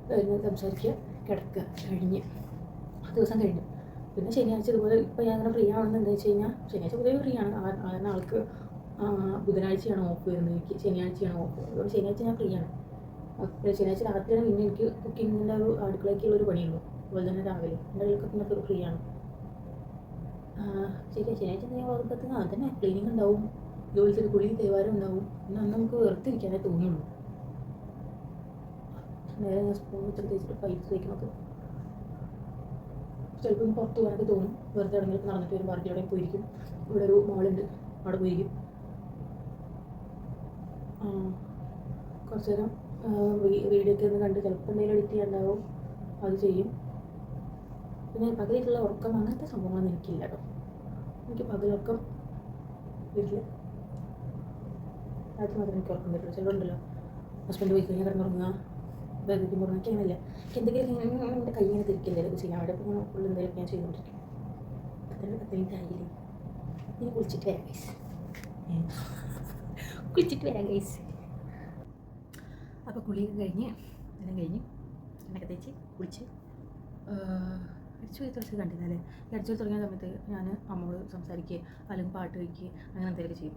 S1: കഴിഞ്ഞ് സംസാരിക്കുക, കിടക്കുക, കഴിഞ്ഞ് ദിവസം കഴിഞ്ഞു. പിന്നെ ശനിയാഴ്ച ഇതുപോലെ ഇപ്പോൾ ഞാൻ അങ്ങനെ ഫ്രീ ആണെന്ന് എന്താ വെച്ച് കഴിഞ്ഞാൽ ശനിയാഴ്ച പൊതുവെ ഫ്രീ ആണ്. കാരണം ആൾക്ക് ബുധനാഴ്ചയാണ് ഓഫ് വരുന്നത്, എനിക്ക് ശനിയാഴ്ചയാണ് ഓഫ്. അതുകൊണ്ട് ശനിയാഴ്ച ഞാൻ ഫ്രീ ആണ്. ശനിയാഴ്ച രാത്രിയാണ് പിന്നെ എനിക്ക് കുക്കിങ്ങിൻ്റെ ഒരു അടുക്കളയ്ക്കുള്ളൊരു പണിയുള്ളൂ. അതുപോലെ തന്നെ രാവിലെ എൻ്റെ അടുക്കളൊക്കെ പിന്നെ ഫ്രീ ആണ്. ശനിയാഴ്ച ഞാൻ വളർത്തുന്ന അതന്നെ ക്ലീനിങ് ഉണ്ടാവും, ജോലിച്ചൊരു കുളി തേവാരം ഉണ്ടാവും. പിന്നെ അന്ന് നമുക്ക് വെറുതെ തോന്നുള്ളൂ. നേരെ ഞാൻ സ്പൂൺ വെച്ചിട്ട് തേച്ചിട്ട് പൈപ്പ് തേക്കുന്നൊക്കെ ചിലപ്പോൾ ഒന്ന് പുറത്ത് പോകാനൊക്കെ തോന്നും. വെറുതെ ഇടങ്ങൾക്ക് നടന്നിട്ട് വരും, പാർക്കിലൂടെ പോയിരിക്കും. ഇവിടെ ഒരു മോളുണ്ട്, അവിടെ പോയിരിക്കും. കുറച്ച് നേരം വീഡിയോ ഒക്കെ ഒന്ന് കണ്ട് ചിലപ്പോൾ എന്തെങ്കിലും എഡിറ്റ് ചെയ്യാനുണ്ടാവും, അത് ചെയ്യും. പിന്നെ പകലിട്ടുള്ള ഉറക്കം അങ്ങനത്തെ സംഭവങ്ങളൊന്നും എനിക്കില്ല കേട്ടോ. എനിക്ക് പകലുറക്കം വീട്ടിൽ രാത്രി മാത്രമേ എനിക്ക് ഉറക്കം വരില്ല. ചിലരുണ്ടല്ലോ ഹസ്ബൻഡ് പോയി കഴിഞ്ഞാൽ കിടന്നുറങ്ങുക, ബേബിക്ക് മുറിഞ്ഞൊക്കെ അങ്ങനെയല്ല. എനിക്ക് എന്തെങ്കിലും എൻ്റെ കൈ ഇങ്ങനെ തിരിക്കും എന്തെങ്കിലും ചെയ്യാൻ അവിടെ. അപ്പോൾ ഞാൻ ഫുൾ എന്തെങ്കിലും ഞാൻ ചെയ്തുകൊണ്ടിരിക്കും. 10 മിനിറ്റ് ആയില്ലേ, ഇനി കുളിച്ചിട്ട് വരാം ഗൈസ്. അപ്പോൾ കുളിയൊക്കെ കഴിഞ്ഞ് എല്ലാം കഴിഞ്ഞ് എണ്ണയൊക്കെ തേച്ച് കുളിച്ച് അടിച്ചു വെച്ച് കണ്ടിരുന്നല്ലേ. ഈ അടിച്ചു തുടങ്ങിയ സമയത്ത് ഞാൻ അമ്മോട് സംസാരിക്കുക അല്ലെങ്കിൽ പാട്ട് വയ്ക്കുക അങ്ങനെ എന്തെങ്കിലും ചെയ്യും.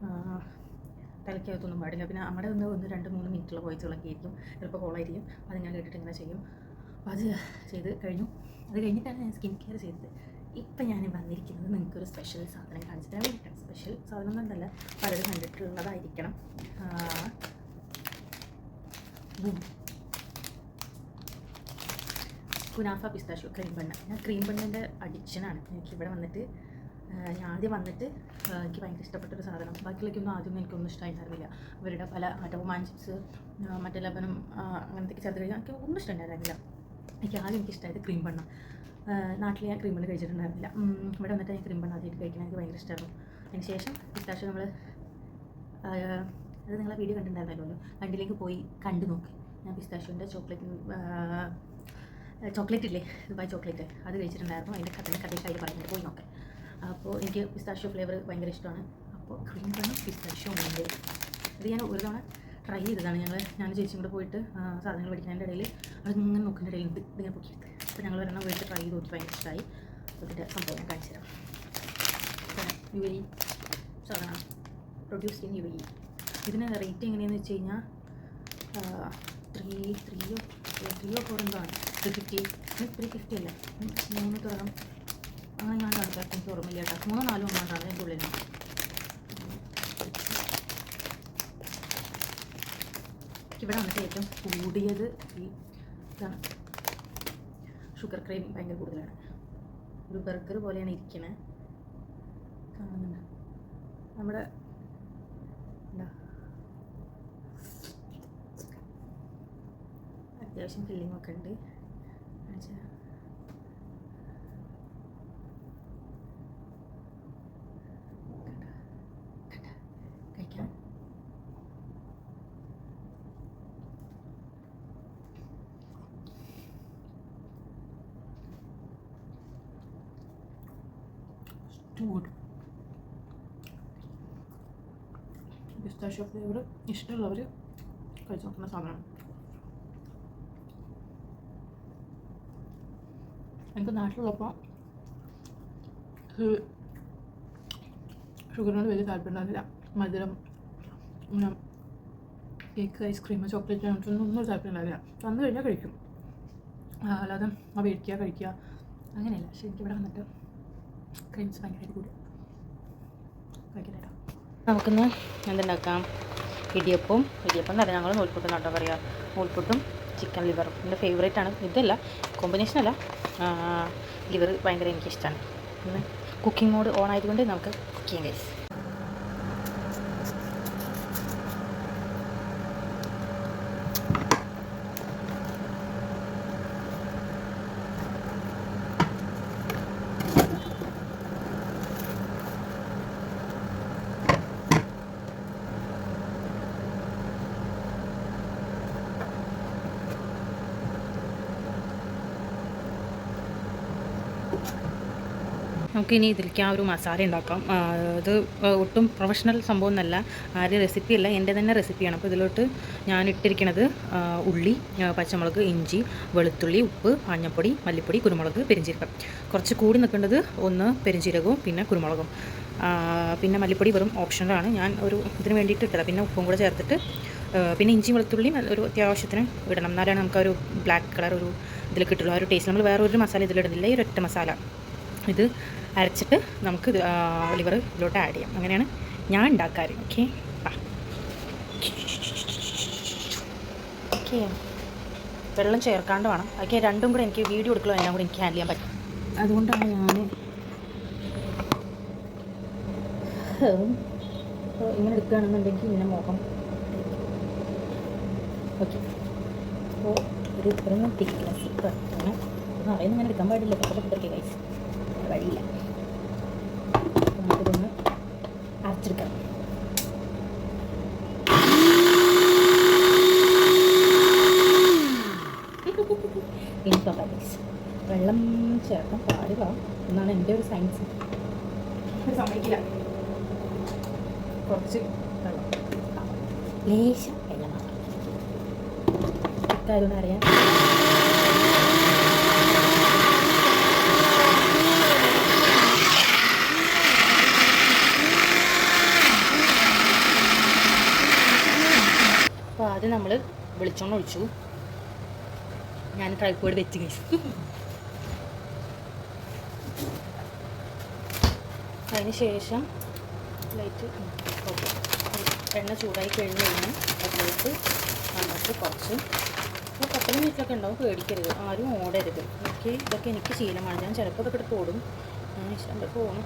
S1: തലയ്ക്കകത്തൊന്നും പാടില്ല. പിന്നെ അമ്മയുടെ 1-2-3 മിനിറ്റുള്ള വോയിസുകളൊക്കെ ആയിരിക്കും, ചിലപ്പോൾ കോളായിരിക്കും. അത് ഞാൻ കേട്ടിട്ട് ഇങ്ങനെ ചെയ്യും. അപ്പോൾ അത് ചെയ്ത് കഴിഞ്ഞു. അത് കഴിഞ്ഞിട്ടാണ് ഞാൻ സ്കിൻ കെയർ ചെയ്തത്. ഇപ്പം ഞാൻ വന്നിരിക്കുന്നത് നിങ്ങൾക്കൊരു സ്പെഷ്യൽ സാധനം കാണിച്ചു തരാൻ വേണ്ടിയിട്ടാണ്. സ്പെഷ്യൽ സാധനം എന്നല്ല, പലരും കണ്ടിട്ടുള്ളതായിരിക്കണം. Kunafa pistachio cream bun. ഞാൻ ക്രീം ബണ്ണിൻ്റെ അഡിക്ഷനാണ്. എനിക്കിവിടെ വന്നിട്ട് ഞാൻ ആദ്യം വന്നിട്ട് എനിക്ക് ഭയങ്കര ഇഷ്ടപ്പെട്ടൊരു സാധനം. ബാക്കിയുള്ളതൊന്നും ആദ്യമൊന്നും എനിക്കൊന്നും ഇഷ്ടമായിരുന്നില്ല. ഇവരുടെ പല ടോമാൻ ചിപ്സ് മറ്റേ ലബനും അങ്ങനത്തെ ചേർത്ത് കഴിഞ്ഞാൽ എനിക്ക് ഒന്നും ഇഷ്ടമുണ്ടായിരുന്നില്ല. എനിക്കിഷ്ടമായത് ക്രീം ബണ്ണ. നാട്ടിൽ ഞാൻ ക്രീം ബണ്ണ് കഴിച്ചിട്ടുണ്ടായിരുന്നില്ല. ഇവിടെ വന്നിട്ട് ഞാൻ ക്രീം ബണ്ണ് ആദ്യമായിട്ട് കഴിക്കാൻ എനിക്ക് ഭയങ്കര ഇഷ്ടമായിരുന്നു. അതിന് ശേഷം പിസ്താഷ്യോ അത് നിങ്ങളെ വീഡിയോ കണ്ടിട്ടുണ്ടായിരുന്നല്ലോ, കണ്ടിലേക്ക് പോയി കണ്ടു നോക്കി. ഞാൻ പിസ്താഷ്യോൻ്റെ ചോക്ലേറ്റ് ചോക്ലേറ്റ് ഇല്ലേ, ദുബായ് ചോക്ലേറ്റ്, അത് കഴിച്ചിട്ടുണ്ടായിരുന്നു. അതിൻ്റെ കഥയിൽ പറയുന്നത് പോയി നോക്കാം. അപ്പോൾ എനിക്ക് പിസ്താഷ്യോ ഫ്ലേവർ ഭയങ്കര ഇഷ്ടമാണ്. അപ്പോൾ ക്രീം ബണ്ണും പിസ്താഷ്യോ ഉണ്ട്. ഇത് ഞാൻ ഒരു തവണ ട്രൈ ചെയ്തതാണ്. ഞാൻ ചേച്ചിയും കൂടെ പോയിട്ട് സാധനങ്ങൾ പഠിക്കുന്നതിൻ്റെ ഇടയിൽ അതിങ്ങനെ നോക്കുന്ന ഇടയിൽ ഇതിങ്ങനെ പൊക്കിയെടുത്ത്. അപ്പോൾ ഞങ്ങൾ ഒരെണ്ണം വീട്ടിൽ ട്രൈ ചെയ്ത് നോക്കി, ഭയങ്കര ഇഷ്ടമായി. അപ്പോൾ ഇതിൻ്റെ സംഭവം ഞാൻ കാണിച്ചു തരാം. UAE സാധനമാണ്, പ്രൊഡ്യൂസ് ഇൻ UAE. ഇതിന് റേറ്റ് എങ്ങനെയാണെന്ന് വെച്ച് കഴിഞ്ഞാൽ 3 or 4 എന്തോ ആണ്. 350 അല്ലേ, 3 തുടങ്ങും അങ്ങനെ ഞാൻ കാണിക്കാം. എനിക്ക് ഓർമ്മയില്ല കേട്ടോ. 3 or 4 എങ്ങാണ്ടാണ് അതിൻ്റെ ഉള്ളിലാണ്. ഇവിടെ വന്നിട്ട് ഏറ്റവും കൂടിയത് ഈ ഇതാണ്. ഷുഗർ ക്രീം ഭയങ്കര കൂടുതലാണ്. ഒരു ബർഗർ പോലെയാണ് ഇരിക്കണേ, കാണുന്നുണ്ട്. നമ്മുടെ എന്താ അത്യാവശ്യം ഫില്ലിംഗ് ഒക്കെ ഉണ്ട്. കഴിക്കാം. ഗുഡ്. പിസ്താഷ്യോ ഫ്ലേവർ ഇഷ്ടമുള്ളവർ കഴിച്ച് നോക്കുന്ന സാധനമാണ്. എനിക്ക് നാട്ടിലുള്ളപ്പോൾ ഷുഗറിനോട് വലിയ താല്പര്യം ഉണ്ടാവില്ല. മധുരം, കേക്ക്, ഐസ്ക്രീം, ചോക്ലേറ്റ് ഒന്നും താല്പര്യം ഉണ്ടാവില്ല. തന്നു കഴിഞ്ഞാൽ കഴിക്കും, അല്ലാതെ മേടിക്കുക കഴിക്കുക അങ്ങനെയല്ല. പക്ഷേ എനിക്കിവിടെ വന്നിട്ട് ക്രീംസ് ഭയങ്കരമായിട്ട് കൂടി കഴിക്കാനായിട്ടോ. നമുക്കിന്ന് എന്തുണ്ടാക്കാം? ഇടിയപ്പം തന്നെ ഞങ്ങൾ നൂൽപുട്ടും കേട്ടോ പറയുക. നൂൽപുട്ടും ചിക്കൻ ലിവറും എൻ്റെ ഫേവറേറ്റ് ആണ്. ഇതല്ല, കോമ്പിനേഷനല്ല, ലിവർ ഭയങ്കര എനിക്കിഷ്ടമാണ്. പിന്നെ കുക്കിംഗ് മോഡ് ഓൺ ആയതുകൊണ്ട് നമുക്ക് കുക്ക് ചെയ്യാം ഗൈസ്. നമുക്കിനി ഇതിലേക്ക് ആ ഒരു മസാല ഉണ്ടാക്കാം. ഇത് ഒട്ടും പ്രൊഫഷണൽ സംഭവം എന്നല്ല, ആരും റെസിപ്പിയല്ല, എൻ്റെ തന്നെ റെസിപ്പിയാണ്. അപ്പോൾ ഇതിലോട്ട് ഞാൻ ഇട്ടിരിക്കുന്നത് ഉള്ളി, പച്ചമുളക്, ഇഞ്ചി, വെളുത്തുള്ളി, ഉപ്പ്, മഞ്ഞൾപ്പൊടി, മല്ലിപ്പൊടി, കുരുമുളക്, പെരിഞ്ചീരകം. കുറച്ച് കൂടി നിൽക്കേണ്ടത് ഒന്ന് പെരിഞ്ചീരകവും പിന്നെ കുരുമുളകും. പിന്നെ മല്ലിപ്പൊടി വെറും ഓപ്ഷണലാണ്, ഞാൻ ഒരു ഇതിന് വേണ്ടിയിട്ട് ഇട്ടതാണ്. പിന്നെ ഉപ്പും കൂടെ ചേർത്തിട്ട് പിന്നെ ഇഞ്ചി വെളുത്തുള്ളിയും ഒരു അത്യാവശ്യത്തിന് ഇടണം, എന്നാലാണ് നമുക്ക് ഒരു ബ്ലാക്ക് കളർ ഒരു ഇതിൽ കിട്ടുള്ളൂ, ആ ഒരു ടേസ്റ്റ്. നമ്മൾ വേറെ ഒരു മസാല ഇതിലിടുന്നില്ല, ഈ ഒരൊറ്റ മസാല ഇത് അരച്ചിട്ട് നമുക്ക് ലിവർ ഇതിലോട്ട് ആഡ് ചെയ്യാം. അങ്ങനെയാണ് ഞാൻ ഉണ്ടാക്കാറ്. ഓക്കെ ഓക്കെ, വെള്ളം ചേർക്കാണ്ട് വേണം. ഓക്കെ, രണ്ടും കൂടെ എനിക്ക് വീഡിയോ എടുക്കലോ എല്ലാം കൂടെ എനിക്ക് ഹാൻഡിൽ ചെയ്യാൻ പറ്റും. അതുകൊണ്ടാണ് ഞാൻ ഇങ്ങനെ എടുക്കുകയാണെന്നുണ്ടെങ്കിൽ ഇങ്ങനെ മുഖം. ഓക്കെ, അപ്പോൾ ഒരു ഇത്രയും തിക്നെസ് അങ്ങനെ ഒന്നും അറിയുന്ന ഇങ്ങനെ എടുക്കാൻ പാടില്ല. പക്കപ്പൊക്കെ കഴിച്ച് വഴിയില്ല. നമുക്കിതൊന്ന് അരച്ചെടുക്കാം. ഇനി പപ്പാസ് വെള്ളം ചേർക്കാൻ പാടില്ല എന്നാണ് എൻ്റെ ഒരു സയൻസ്. സമ്മതിക്കില്ല, കുറച്ച് വെള്ളം, ലേശം വെള്ളമാണ് ഇക്കാര്യം അറിയാൻ. അപ്പോൾ ആദ്യം നമ്മൾ വെളിച്ചെണ്ണ ഒഴിച്ചു. ഞാൻ ട്രൈപോഡ് വെച്ച് കഴിച്ചു. അതിന് ശേഷം ലൈറ്റ് ഓക്കെ, എണ്ണ ചൂടായി കഴിഞ്ഞ് കഴിഞ്ഞാൽ അതിലേക്ക് നമുക്ക് കുറച്ച് 10 മിനിറ്റൊക്കെ ഉണ്ടാവും. പേടിക്കരുത്, ആരും ഓടരുത്. ഇതൊക്കെ എനിക്ക് ശീലമാണ്. ഞാൻ ചിലപ്പോൾ ഇതൊക്കെ എടുത്ത് ഓടും. എൻ്റെ ഫോണ്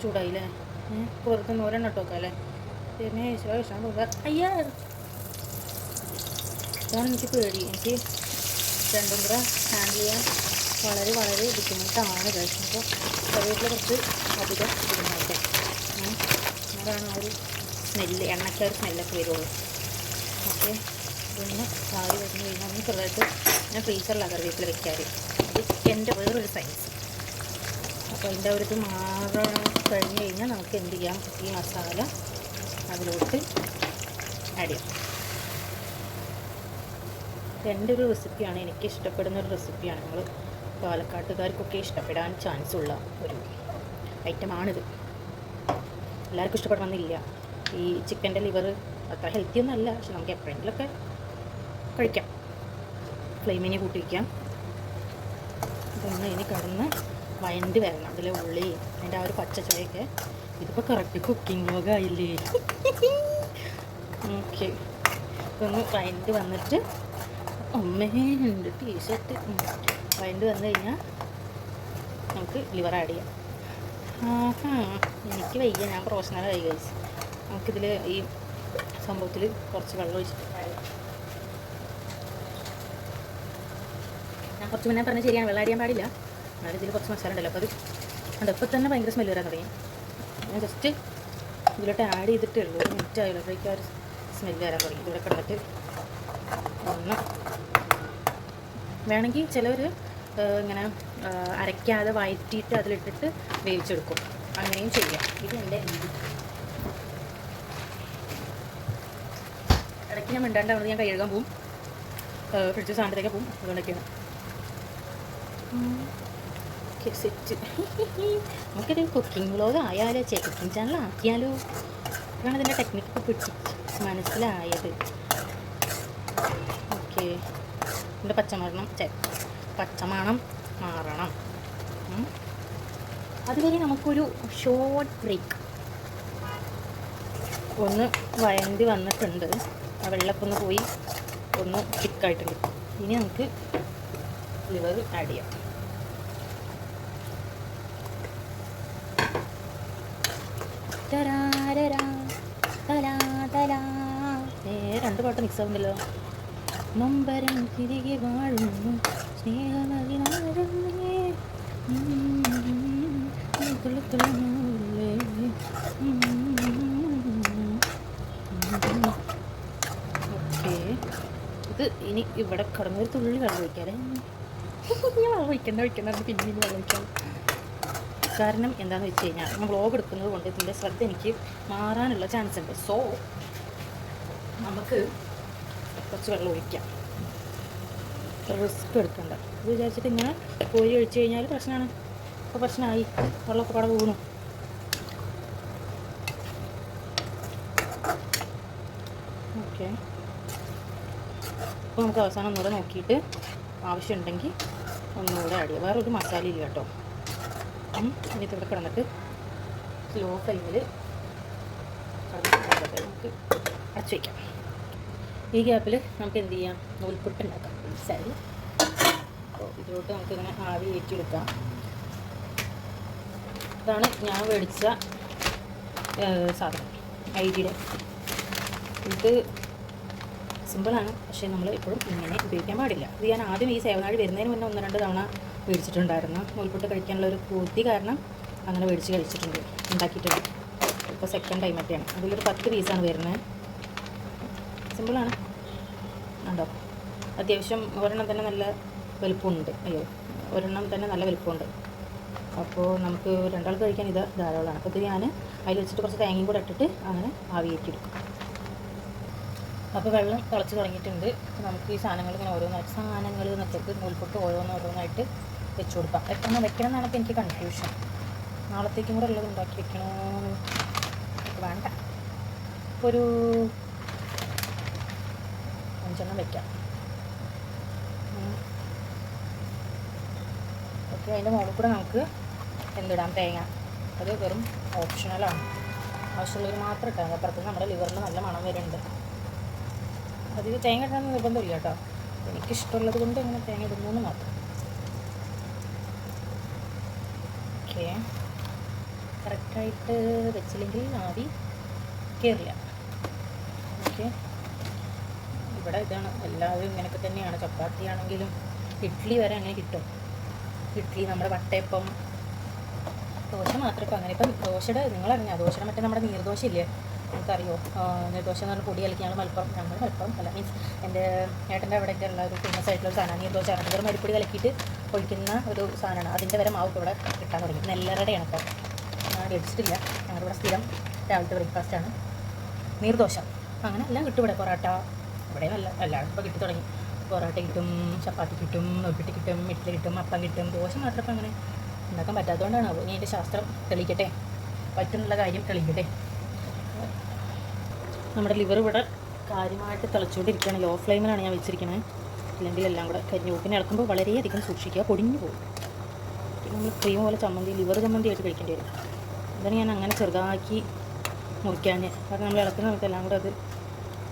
S1: ചൂടായില്ലേ, പുറത്ത് ഒരെണ്ണം ഇട്ടോക്കാം അല്ലേ. പിന്നെ വിഷം പോകാം. അയ്യാ, ഇതാണ് എനിക്ക് പേടി. എനിക്ക് രണ്ടും കൂടെ ഹാൻഡിൽ ചെയ്യാൻ വളരെ വളരെ ബുദ്ധിമുട്ടാണ് കഴിച്ചു. അപ്പോൾ കറിവേപ്പില കുറച്ച് അധികം ഇടുന്നുണ്ട്. അതാണ് ആ ഒരു സ്മെല്ല്, എണ്ണയ്ക്ക് ഒരു സ്മെല്ലൊക്കെ വരുള്ളൂ. ഓക്കെ, ഇതൊന്ന് കാറി വരുന്ന കഴിഞ്ഞാൽ ഒന്ന് ചെറുതായിട്ട് ഞാൻ ഫ്രീസറിലാണ് കറിവേപ്പില വെക്കാറ്. ഇത് ചിക്കൻ്റെ വേറൊരു സൈസ്. അപ്പോൾ അതിൻ്റെ ഒരു ഇത് കഴിഞ്ഞ് കഴിഞ്ഞാൽ നമുക്ക് എന്ത് ചെയ്യാം, ഈ മസാല അതിലോട്ട് ആഡ് ചെയ്യാം. എൻ്റെ ഒരു റെസിപ്പിയാണ്, എനിക്ക് ഇഷ്ടപ്പെടുന്ന ഒരു റെസിപ്പിയാണ്. നമ്മൾ പാലക്കാട്ടുകാർക്കൊക്കെ ഇഷ്ടപ്പെടാൻ ചാൻസ് ഉള്ള ഒരു ഐറ്റമാണിത്. എല്ലാവർക്കും ഇഷ്ടപ്പെടണമെന്നില്ല. ഈ ചിക്കൻ്റെ ലിവർ അത്ര ഹെൽത്തി ഒന്നും അല്ല, പക്ഷെ നമുക്ക് എപ്പോഴെങ്കിലുമൊക്കെ കഴിക്കാം. ഫ്ലെയിമിനെ കൂട്ടി വയ്ക്കാം. ഇതൊന്ന് ഇനി കിടന്ന് വഴണ്ടി വരണം. അതിലെ ഉള്ളി, അതിൻ്റെ ആ ഒരു പച്ചച്ചോയൊക്കെ. ഇതിപ്പോൾ കറക്റ്റ് കുക്കിംഗ് വ്ലോഗായില്ലേ? ഓക്കെ, ഇതൊന്ന് വഴണ്ടി വന്നിട്ട് അമ്മേൻ്റെ ടീഷർട്ട് വഴണ്ടി വന്നു കഴിഞ്ഞാൽ നമുക്ക് ലിവർ ആഡ് ചെയ്യാം. എനിക്ക് വയ്യ, ഞാൻ പ്രൊഫഷണലായി കഴിച്ചു. നമുക്കിതിൽ ഈ സംഭവത്തിൽ കുറച്ച് വെള്ളം ഒഴിച്ചിട്ട് ഞാൻ കുറച്ച് മുന്നേ പറഞ്ഞാൽ ശരിയാണ്, വെള്ളം അടിയാൻ പാടില്ല. എന്നാലും ഇതിൽ കുറച്ച് മസാല ഉണ്ടല്ലോ, അപ്പോൾ അത് ഇപ്പം തന്നെ ഭയങ്കര സ്മെല്ല് വരാൻ തുടങ്ങി. ഞാൻ ജസ്റ്റ് ഇതിലോട്ട് ആഡ് ചെയ്തിട്ടേ ഉള്ളൂ. ഒരു മിനിറ്റ് ആയുള്ളപ്പോഴേക്കും ആ ഒരു സ്മെല്ല് വരാൻ തുടങ്ങി. ഇതിവിടെ കിടന്നിട്ട് ഒന്ന് വേണമെങ്കിൽ ചിലവർ ഇങ്ങനെ അരയ്ക്കാതെ വഴറ്റിയിട്ട് അതിലിട്ടിട്ട് വേവിച്ചെടുക്കും, അങ്ങനെയും ചെയ്യാം. ഇത് എൻ്റെ രീതി. ഇടയ്ക്ക് ഞാൻ മിണ്ടാണ്ടാവുന്നത് ഞാൻ കഴുകാൻ പോവും, ഫ്രിഡ്ജ് സാധനത്തേക്ക് പോവും, അതുകൊണ്ടൊക്കെയാണ്. സെറ്റ്. നമുക്കൊരു കുക്കിംഗ് വ്ലോഗ് ആയാലോ, കുക്കിംഗ് ചാനൽ ആക്കിയാലോ? അതാണ് ഇതിൻ്റെ ടെക്നിക്ക് പിടിച്ച് മനസ്സിലായത്. ഓക്കെ, ഇതിൻ്റെ പച്ചമണം മാറണം. അതുവരെ നമുക്കൊരു ഷോർട്ട് ബ്രേക്ക്. ഒന്ന് വഴണ്ടി വന്നിട്ടുണ്ട്, ആ വെള്ളമൊക്കെ ഒന്ന് പോയി ഒന്ന് തിക്കായിട്ടുണ്ട്. ഇനി നമുക്ക് ലിവർ ആഡ് ചെയ്യാം. രണ്ട് പാട്ട് മിക്സ് ആവുന്നില്ലോ. നൊമ്പരം തിരികെ വാഴുന്നു സ്നേഹമതിനാരേ. ഓക്കെ, ഇത് ഇനി ഇവിടെ കടന്നൊരു തുള്ളി വെള്ളം ഒഴിക്കാതെ. ഞാൻ വെള്ളം ഒഴിക്കണ്ട പിന്നെ വെള്ളം ഒഴിക്കാം. കാരണം എന്താണെന്ന് വെച്ച് കഴിഞ്ഞാൽ നമ്മൾ വ്ലോഗ് എടുക്കുന്നത് കൊണ്ട് ഇതിൻ്റെ ശ്രദ്ധ എനിക്ക് മാറാനുള്ള ചാൻസ് ഉണ്ട്. സോ നമുക്ക് കുറച്ച് വെള്ളം ഒഴിക്കാം, റിസ്ക് എടുക്കണ്ട. ഇത് വിചാരിച്ചിട്ട് ഇങ്ങനെ കോരി ഒഴിച്ച് കഴിഞ്ഞാൽ പ്രശ്നമാണ്. അപ്പോൾ പ്രശ്നമായി, വെള്ളമൊക്കെ പട വീണു. ഓക്കെ, അപ്പോൾ നമുക്ക് അവസാനം ഒന്നുകൂടെ നോക്കിയിട്ട് ആവശ്യമുണ്ടെങ്കിൽ ഒന്നുകൂടെ ആഡ് ചെയ്യാം. വേറൊരു മസാല ഇല്ല കേട്ടോ. ഇതിവിടെ കിടന്നിട്ട് സ്ലോ ഫ്ലെയിമിൽ നമുക്ക് അടച്ചു വയ്ക്കാം. ഈ ഗ്യാപ്പിൽ നമുക്ക് എന്ത് ചെയ്യാം, നൂൽപുട്ട് ഉണ്ടാക്കാം. സരി, അപ്പോൾ ഇതിലോട്ട് നമുക്കിങ്ങനെ ആവി കയറ്റിയെടുക്കാം. ഇതാണ് ഞാൻ മേടിച്ച സാധനം, ഐഡിയുടെ. ഇത് സിമ്പിളാണ്, പക്ഷേ നമ്മൾ എപ്പോഴും ഇങ്ങനെ ഉപയോഗിക്കാൻ പാടില്ല. ഇത് ഞാൻ ആദ്യം ഈ സേവനാഴി വരുന്നതിന് മുന്നേ 1-2 തവണ മേടിച്ചിട്ടുണ്ടായിരുന്നു. നൂൽപുട്ട് കഴിക്കാനുള്ള ഒരു പൂർത്തി കാരണം അങ്ങനെ മേടിച്ച് കഴിച്ചിട്ടുണ്ട്, ഉണ്ടാക്കിയിട്ടുണ്ട്. ഇപ്പോൾ സെക്കൻഡ് ടൈമൊക്കെയാണ്. അതിലൊരു 10 പീസാണ് വരുന്നത്. സിമ്പിളാണ്, ഉണ്ടോ? അത്യാവശ്യം ഒരെണ്ണം തന്നെ നല്ല വലുപ്പമുണ്ട്. ഒരെണ്ണം തന്നെ നല്ല വലുപ്പമുണ്ട്. അപ്പോൾ നമുക്ക് 2 ആൾക്ക് കഴിക്കാൻ ഇത് ധാരാളമാണ്. അപ്പോൾ ഇത് ഞാൻ അതിൽ വെച്ചിട്ട് കുറച്ച് തേങ്ങയും കൂടെ ഇട്ടിട്ട് അങ്ങനെ ആവി കയറ്റിയെടുക്കും. അപ്പോൾ വെള്ളം തിളച്ച് തുടങ്ങിയിട്ടുണ്ട്. നമുക്ക് ഈ സാധനങ്ങൾ ഇങ്ങനെ സാധനങ്ങൾ എന്നൊക്കെ നൂൽപുട്ട് ഓരോന്നായിട്ട് വെച്ച് കൊടുക്കാം. എത്ര വെക്കണം എന്നാണ് ഇപ്പോൾ എനിക്ക് കൺഫ്യൂഷൻ. നാളത്തേക്കും കൂടെ ഉള്ളത് ഉണ്ടാക്കി വെക്കണോ വേണ്ട, ഇപ്പോൾ ഒരു 5 വെക്കാം. ഓക്കെ, അതിൻ്റെ മുകളിൽ കൂടെ നമുക്ക് എന്തിടാം, തേങ്ങ. അത് വെറും ഓപ്ഷണലാണ്, ആവശ്യമുള്ളവർ മാത്രം ഇട്ടാൽ മതി. അപ്പുറത്ത് നമ്മുടെ ലിവറിന് നല്ല മണം വരുന്നുണ്ട്. അതിൽ തേങ്ങ ഇടാൻ നിർബന്ധമില്ല കേട്ടോ, എനിക്കിഷ്ടമുള്ളത് കൊണ്ട് ഇങ്ങനെ തേങ്ങ ഇടുന്നു മാത്രം. ഓക്കെ, കറക്റ്റായിട്ട് വെച്ചില്ലെങ്കിൽ ആവി കയറില്ല. ഓക്കെ, ഇവിടെ ഇതാണ്, എല്ലാവരും ഇങ്ങനെയൊക്കെ തന്നെയാണ്. ചപ്പാത്തി ആണെങ്കിലും ഇഡ്ഡലി വരെ അങ്ങനെ കിട്ടും. ഇഡ്ഡലി, നമ്മുടെ വട്ടയപ്പം, ദോശ മാത്രം ഇപ്പം അങ്ങനെ. ഇപ്പം ദോശയുടെ നിങ്ങളറിഞ്ഞാൽ ദോശയുടെ മറ്റേ നമ്മുടെ നീർദോശ ഇല്ലേ, എനിക്കറിയോ നീർദോശ എന്ന് പറഞ്ഞാൽ പൊടി കലക്കി ഞങ്ങൾ മലപ്പുറം അല്ല മീൻസ് എൻ്റെ ഏട്ടൻ്റെ അവിടെയൊക്കെ ഉള്ള ഒരു ഫേമസ് ആയിട്ടുള്ള ഒരു സാധനമാണ് നീർദോശ. വെറും അരിപ്പൊടി കലക്കിയിട്ട് ഒഴിക്കുന്ന ഒരു സാധനമാണ്. അതിൻ്റെ വരെ മാവ് ഇവിടെ കിട്ടാൻ തുടങ്ങി. നെല്ലറയുടെയാണ് ഇപ്പോൾ, ഞാൻ മേടിച്ചിട്ടില്ല. ഞങ്ങളിവിടെ സ്ഥിരം രാവിലത്തെ ബ്രേക്ക്ഫാസ്റ്റാണ് നീർദോശ. അങ്ങനെ എല്ലാം കിട്ടും ഇവിടെ. പൊറോട്ട ഇവിടെ എല്ലാവരും ഇപ്പോൾ കിട്ടി തുടങ്ങി. പൊറോട്ട കിട്ടും, ചപ്പാത്തി കിട്ടും, നൊപ്പിട്ട് കിട്ടും, ഇഡ്ഡലി കിട്ടും, അപ്പം കിട്ടും. ദോശ മാത്രം ഇപ്പം അങ്ങനെ ഉണ്ടാക്കാൻ പറ്റാത്തതുകൊണ്ടാണ്. ഇനി അതിൻ്റെ ശാസ്ത്രം തെളിയിക്കട്ടെ, പറ്റുന്നുള്ള കാര്യം തെളിയിക്കട്ടെ. നമ്മുടെ ലിവർ ഇവിടെ കാര്യമായിട്ട് തിളച്ചുകൊണ്ടിരിക്കുകയാണ്. ലോ ഫ്ലെയിമിലാണ് ഞാൻ വെച്ചിരിക്കുന്നത്, ഇല്ലെങ്കിൽ എല്ലാം കൂടെ കരിഞ്ഞു പോകും. പിന്നെ ഇളക്കുമ്പോൾ വളരെയധികം സൂക്ഷിക്കുക, പൊടിഞ്ഞു പോകും. പിന്നെ നമ്മൾ ക്രീം പോലെ ലിവർ ചമ്മന്തി ആയിട്ട് കഴിക്കേണ്ടി വരും. അതാണ് ഞാൻ അങ്ങനെ ചെറുതാക്കി മുറിക്കാൻ. കാരണം നമ്മൾ ഇളക്കുന്ന സമയത്ത് എല്ലാം കൂടെ അത്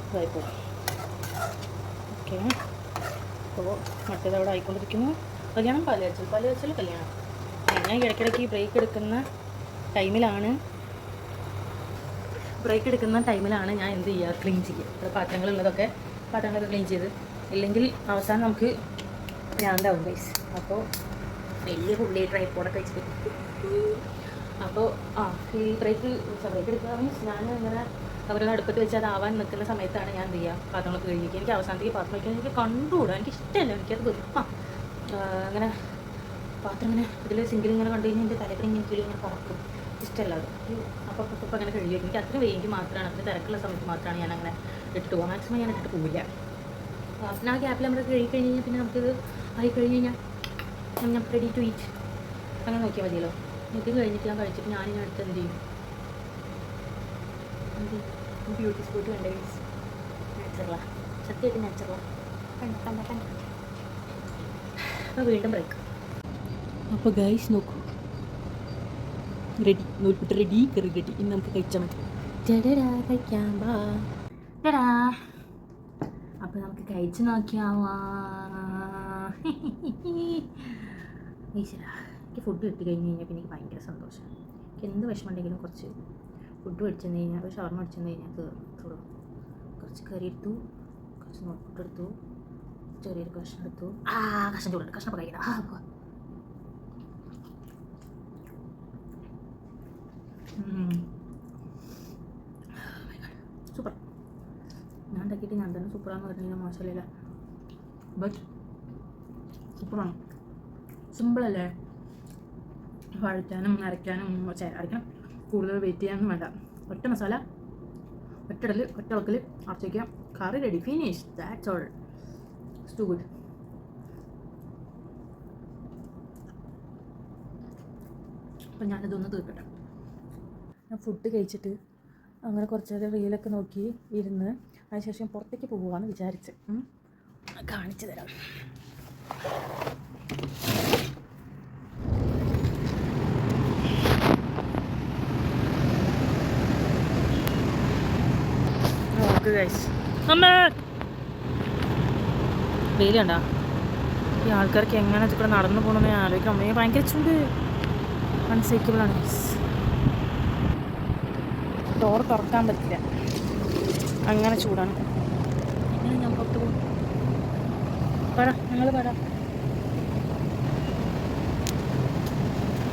S1: ഇതായിപ്പോകും. ഓക്കെ, അപ്പോൾ മറ്റേത് അവിടെ ആയിക്കൊണ്ടിരിക്കുന്നു. കല്യാണം പാലുകാച്ചൽ കല്യാണം. ഞാൻ ഇടയ്ക്കിടയ്ക്ക് ബ്രേക്ക് എടുക്കുന്ന ടൈമിലാണ് ഞാൻ എന്ത് ചെയ്യുക, ക്ലീൻ ചെയ്യുക. പാത്രങ്ങളൊക്കെ ക്ലീൻ ചെയ്ത്, ഇല്ലെങ്കിൽ അവസാനം നമുക്ക് ഭ്രാന്താവും ഗൈസ്. അപ്പോൾ വലിയ പുള്ളി ട്രൈപ്പോഡൊക്കെ വെച്ചിട്ട് അപ്പോൾ ഈ ബ്രേക്ക് എടുക്കുക മീൻസ് ഞാൻ ഇങ്ങനെ അവരുടെ അടുപ്പത്ത് വെച്ച് അതാവാൻ നിൽക്കുന്ന സമയത്താണ് ഞാൻ എന്ത് ചെയ്യുക, പാത്രങ്ങളൊക്കെ കഴുകിക്കുക. എനിക്ക് അവസാനത്തേക്ക് പാത്രം വയ്ക്കാൻ എനിക്ക് കണ്ടുകൂടാ, എനിക്ക് ഇഷ്ടമല്ല. എനിക്കത് അങ്ങനെ പാത്രം ഇങ്ങനെ ഇതിൽ സിങ്കിൽ ഇങ്ങനെ കണ്ടു കഴിഞ്ഞാൽ എൻ്റെ തലക്കറി ഇങ്ങനെ പറക്കും, ഇഷ്ടമല്ല അത്. അപ്പോൾ അങ്ങനെ കഴുകി എനിക്ക് അത്ര വേഗം മാത്രമാണ്, അതിന് തിരക്കുള്ള സമയത്ത് മാത്രമാണ് ഞാൻ അങ്ങനെ ഇട്ടിട്ട് പോകുക. മാക്സിമം ഞാൻ ഇട്ടിട്ട് പോവില്ല. പിന്നെ ആ ഗ്യാപ്പിൽ നമ്മൾ കഴുകി കഴിഞ്ഞ് കഴിഞ്ഞാൽ പിന്നെ നമുക്കിത് ആയി കഴിഞ്ഞ് കഴിഞ്ഞാൽ ഞാൻ റെഡി ടു ഈറ്റ് അങ്ങനെ നോക്കിയാൽ മതിയല്ലോ. ഇത് കഴിഞ്ഞിട്ട് ഞാൻ കഴിച്ചിട്ട് ഞാനിങ്ങനെ അടുത്ത് എന്ത് ചെയ്യും, ബ്യൂട്ടി സ്പോട്ട് കണ്ട നാച്ചുറലാണ്, സത്യമായിട്ട് നാച്ചുറലാണ്. അപ്പോൾ വീണ്ടും ബ്രേക്ക്. അപ്പോൾ ഗൈസ് നോക്കൂ, റെഡി, നൂൽപുട്ട് റെഡി, കറി റെഡി. ഇനി നമുക്ക് കഴിച്ചാൽ മതി. ചേടാ കഴിക്കാൻ പാ. അപ്പോൾ നമുക്ക് കഴിച്ച് നോക്കിയാവാ. എനിക്ക് ഫുഡ് കിട്ടി കഴിഞ്ഞ് കഴിഞ്ഞാൽ പിന്നെ എനിക്ക് ഭയങ്കര സന്തോഷം. എനിക്ക് എന്ത് വിഷമമുണ്ടെങ്കിലും കുറച്ച് ഫുഡ് മേടിച്ചു തന്നു കഴിഞ്ഞാൽ, ഒരു ഷവർമ മേടിച്ചു തന്നു കഴിഞ്ഞാൽ തീർന്നു. കുറച്ച് കറി എടുത്തു, കുറച്ച് നോട്ടെടുത്തു, ചെറിയൊരു കഷ്ണം എടുത്തു. കഷ്ണം ചൂടുണ്ട്, കഷ്ണം കഴിക്കണം. സൂപ്പർ. ഞാൻ ഉണ്ടാക്കിയിട്ട് ഞാൻ തന്നെ സൂപ്പറാന്ന് പറഞ്ഞു കഴിഞ്ഞാൽ മോശമില്ല, ബട്ട് സൂപ്പറാണ്. സിമ്പിളല്ലേ, വഴറ്റാനും അരയ്ക്കാനും അരയ്ക്കണം, കൂടുതൽ വെയിറ്റ് ചെയ്യാനൊന്നും വേണ്ട. ഒറ്റ മസാല, ഒറ്റ ഇടൽ, ഒറ്റ ഇളക്കൽ, അടച്ച് വയ്ക്കാം, കറി ready, finish, that's all. It's too good. അപ്പം ഞാനിതൊന്ന് തീർക്കട്ടെ. ഞാൻ ഫുഡ് കഴിച്ചിട്ട് അങ്ങനെ കുറച്ച് നേരം റീലൊക്കെ നോക്കി ഇരുന്ന് അതിനുശേഷം പുറത്തേക്ക് പോകുവാന്ന് വിചാരിച്ച് കാണിച്ചു തരാം. വെയിൽ കണ്ടാ, ഈ ആൾക്കാർക്ക് എങ്ങനെ ഇവിടെ നടന്നു പോകണമെന്ന് ഞാൻ ആലോചിക്കണം. അമ്മയെ ഭയങ്കര ചൂട്, അൺസൈക്കബിളാണ്. ഡോർ തുറക്കാൻ പറ്റില്ല, അങ്ങനെ ചൂടാണ്. എങ്ങനെ ഞാൻ പുറത്ത് പോകും? ഞങ്ങൾ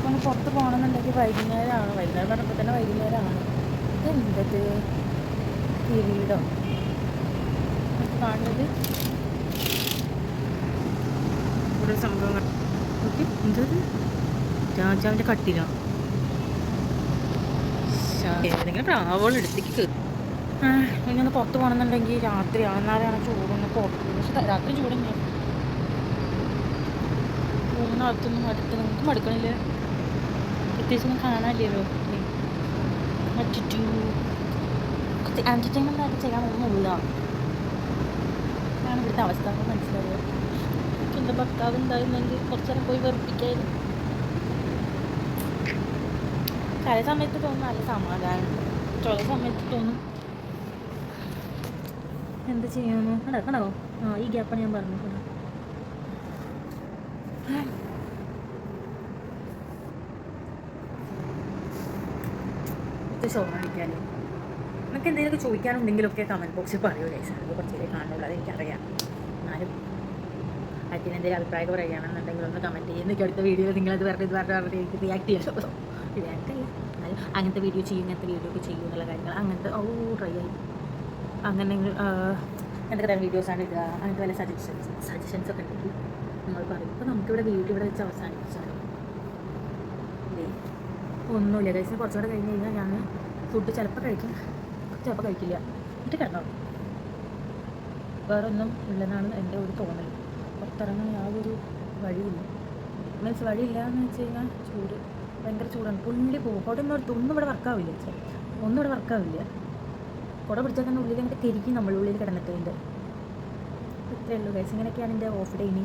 S1: ഒന്ന് പുറത്ത് പോകണമെന്നുണ്ടെങ്കിൽ വൈകുന്നേരമാണ്. വൈകുന്നേരം പറഞ്ഞപ്പോൾ തന്നെ വൈകുന്നേരമാണ്. ഇതെന്തത് വീടോ കാണുന്നത്? ഇവിടെ സംഭവങ്ങൾ ഓക്കെ. എന്തത് രാജാവിൻ്റെ കട്ടില, ഏതെങ്കിലും പ്രാവോളം എടുത്തേക്ക് കയറി. ഇങ്ങനെ പുറത്ത് പോകണമെന്നുണ്ടെങ്കിൽ രാത്രിയാണ്, എന്നാലാണ് ചൂടൊന്ന് പുറത്ത്. പക്ഷെ രാത്രി ചൂടന്നെ, പോകുന്നകത്തൊന്നും നമുക്ക് മടുക്കണില്ല. പ്രത്യേകിച്ചൊന്നും കാണാനില്ലല്ലോ. എൻ്റർടൈൻമെൻ്റ് ആയിട്ട് ചെയ്യാനൊന്നുമില്ല. അതാണ് ഇവിടുത്തെ അവസ്ഥ. മനസ്സിലാവുക. എൻ്റെ ഭർത്താവ് ഉണ്ടായിരുന്നെങ്കിൽ കുറച്ച് നേരം പോയി വെറുപ്പിക്കായിരുന്നു. ചില സമയത്ത് തോന്നും നല്ല സമാധാനം, ചില സമയത്ത് തോന്നും എന്ത് ചെയ്യാനോ. കണ്ടോ ഈ ഗ്യാപ്പാണ് ഞാൻ പറഞ്ഞത്. ഷോർമ കഴിക്കാനോ നിങ്ങൾക്ക് എന്തെങ്കിലുമൊക്കെ ചോദിക്കാനുണ്ടെങ്കിലൊക്കെ കമൻറ്റ് ബോക്സിൽ പറയുമോ ഗൈസ്. അത് കുറച്ചേ കാണുള്ളൂ, അതെനിക്കറിയാം. എന്നാലും അതിന് എന്തെങ്കിലും അഭിപ്രായം പറയുകയാണെന്നുണ്ടെങ്കിൽ ഒന്ന് കമൻറ്റ് ചെയ്യുക. എനിക്ക് അടുത്ത വീഡിയോയിൽ നിങ്ങളത് വെറുതെ എനിക്ക് റിയാക്ട് ചെയ്യാമല്ലോ. ഡയറക്റ്റല്ല, എന്നാലും അങ്ങനത്തെ വീഡിയോ ചെയ്യും, ഇങ്ങനത്തെ വീഡിയോ ഒക്കെ ചെയ്യും എന്നുള്ള കാര്യങ്ങൾ അങ്ങനത്തെ ട്രൈ ആയി. അങ്ങനെ എന്തൊക്കെ തരം വീഡിയോസാണ് ഇടുക, അങ്ങനത്തെ വല്ല സജഷൻസ് ഒക്കെ ഉണ്ടെങ്കിൽ നിങ്ങൾ പറയും. ഇപ്പോൾ നമുക്കിവിടെ വീഡിയോ ഇവിടെ വെച്ച് അവസാനിപ്പിച്ചാണ്. ഒന്നുമില്ല ഗൈസിന്, കുറച്ചുകൂടെ കഴിഞ്ഞ് കഴിഞ്ഞാൽ ഞാൻ ഫുഡ് ചിലപ്പോൾ കഴിക്കും, ചിലപ്പോൾ കഴിക്കില്ല, എന്നിട്ട് കിടന്നോ. വേറെ ഒന്നും ഇല്ലെന്നാണ് എൻ്റെ ഒരു തോന്നൽ. പുറത്തിറങ്ങാൻ യാതൊരു വഴിയില്ല, മീൻസ് വഴിയില്ല എന്ന് വെച്ച് കഴിഞ്ഞാൽ ചൂട്, ഭയങ്കര ചൂടാണ്. പുള്ളി പോകും കുട ഒന്നും ഇവിടെ വർക്കാവില്ല, ഒന്നും ഇവിടെ വർക്കാവില്ല. കുട പിടിച്ചാൽ തന്നെ ഉള്ളിൽ അങ്ങോട്ട് തിരിക്കും നമ്മൾ, ഉള്ളിൽ കിടന്നിട്ടുണ്ട്. ഇത്രയേ ഉള്ളൂ ഗൈസ്. ഇങ്ങനെയൊക്കെയാണ് എൻ്റെ ഓഫ് ഡേ. ഇനി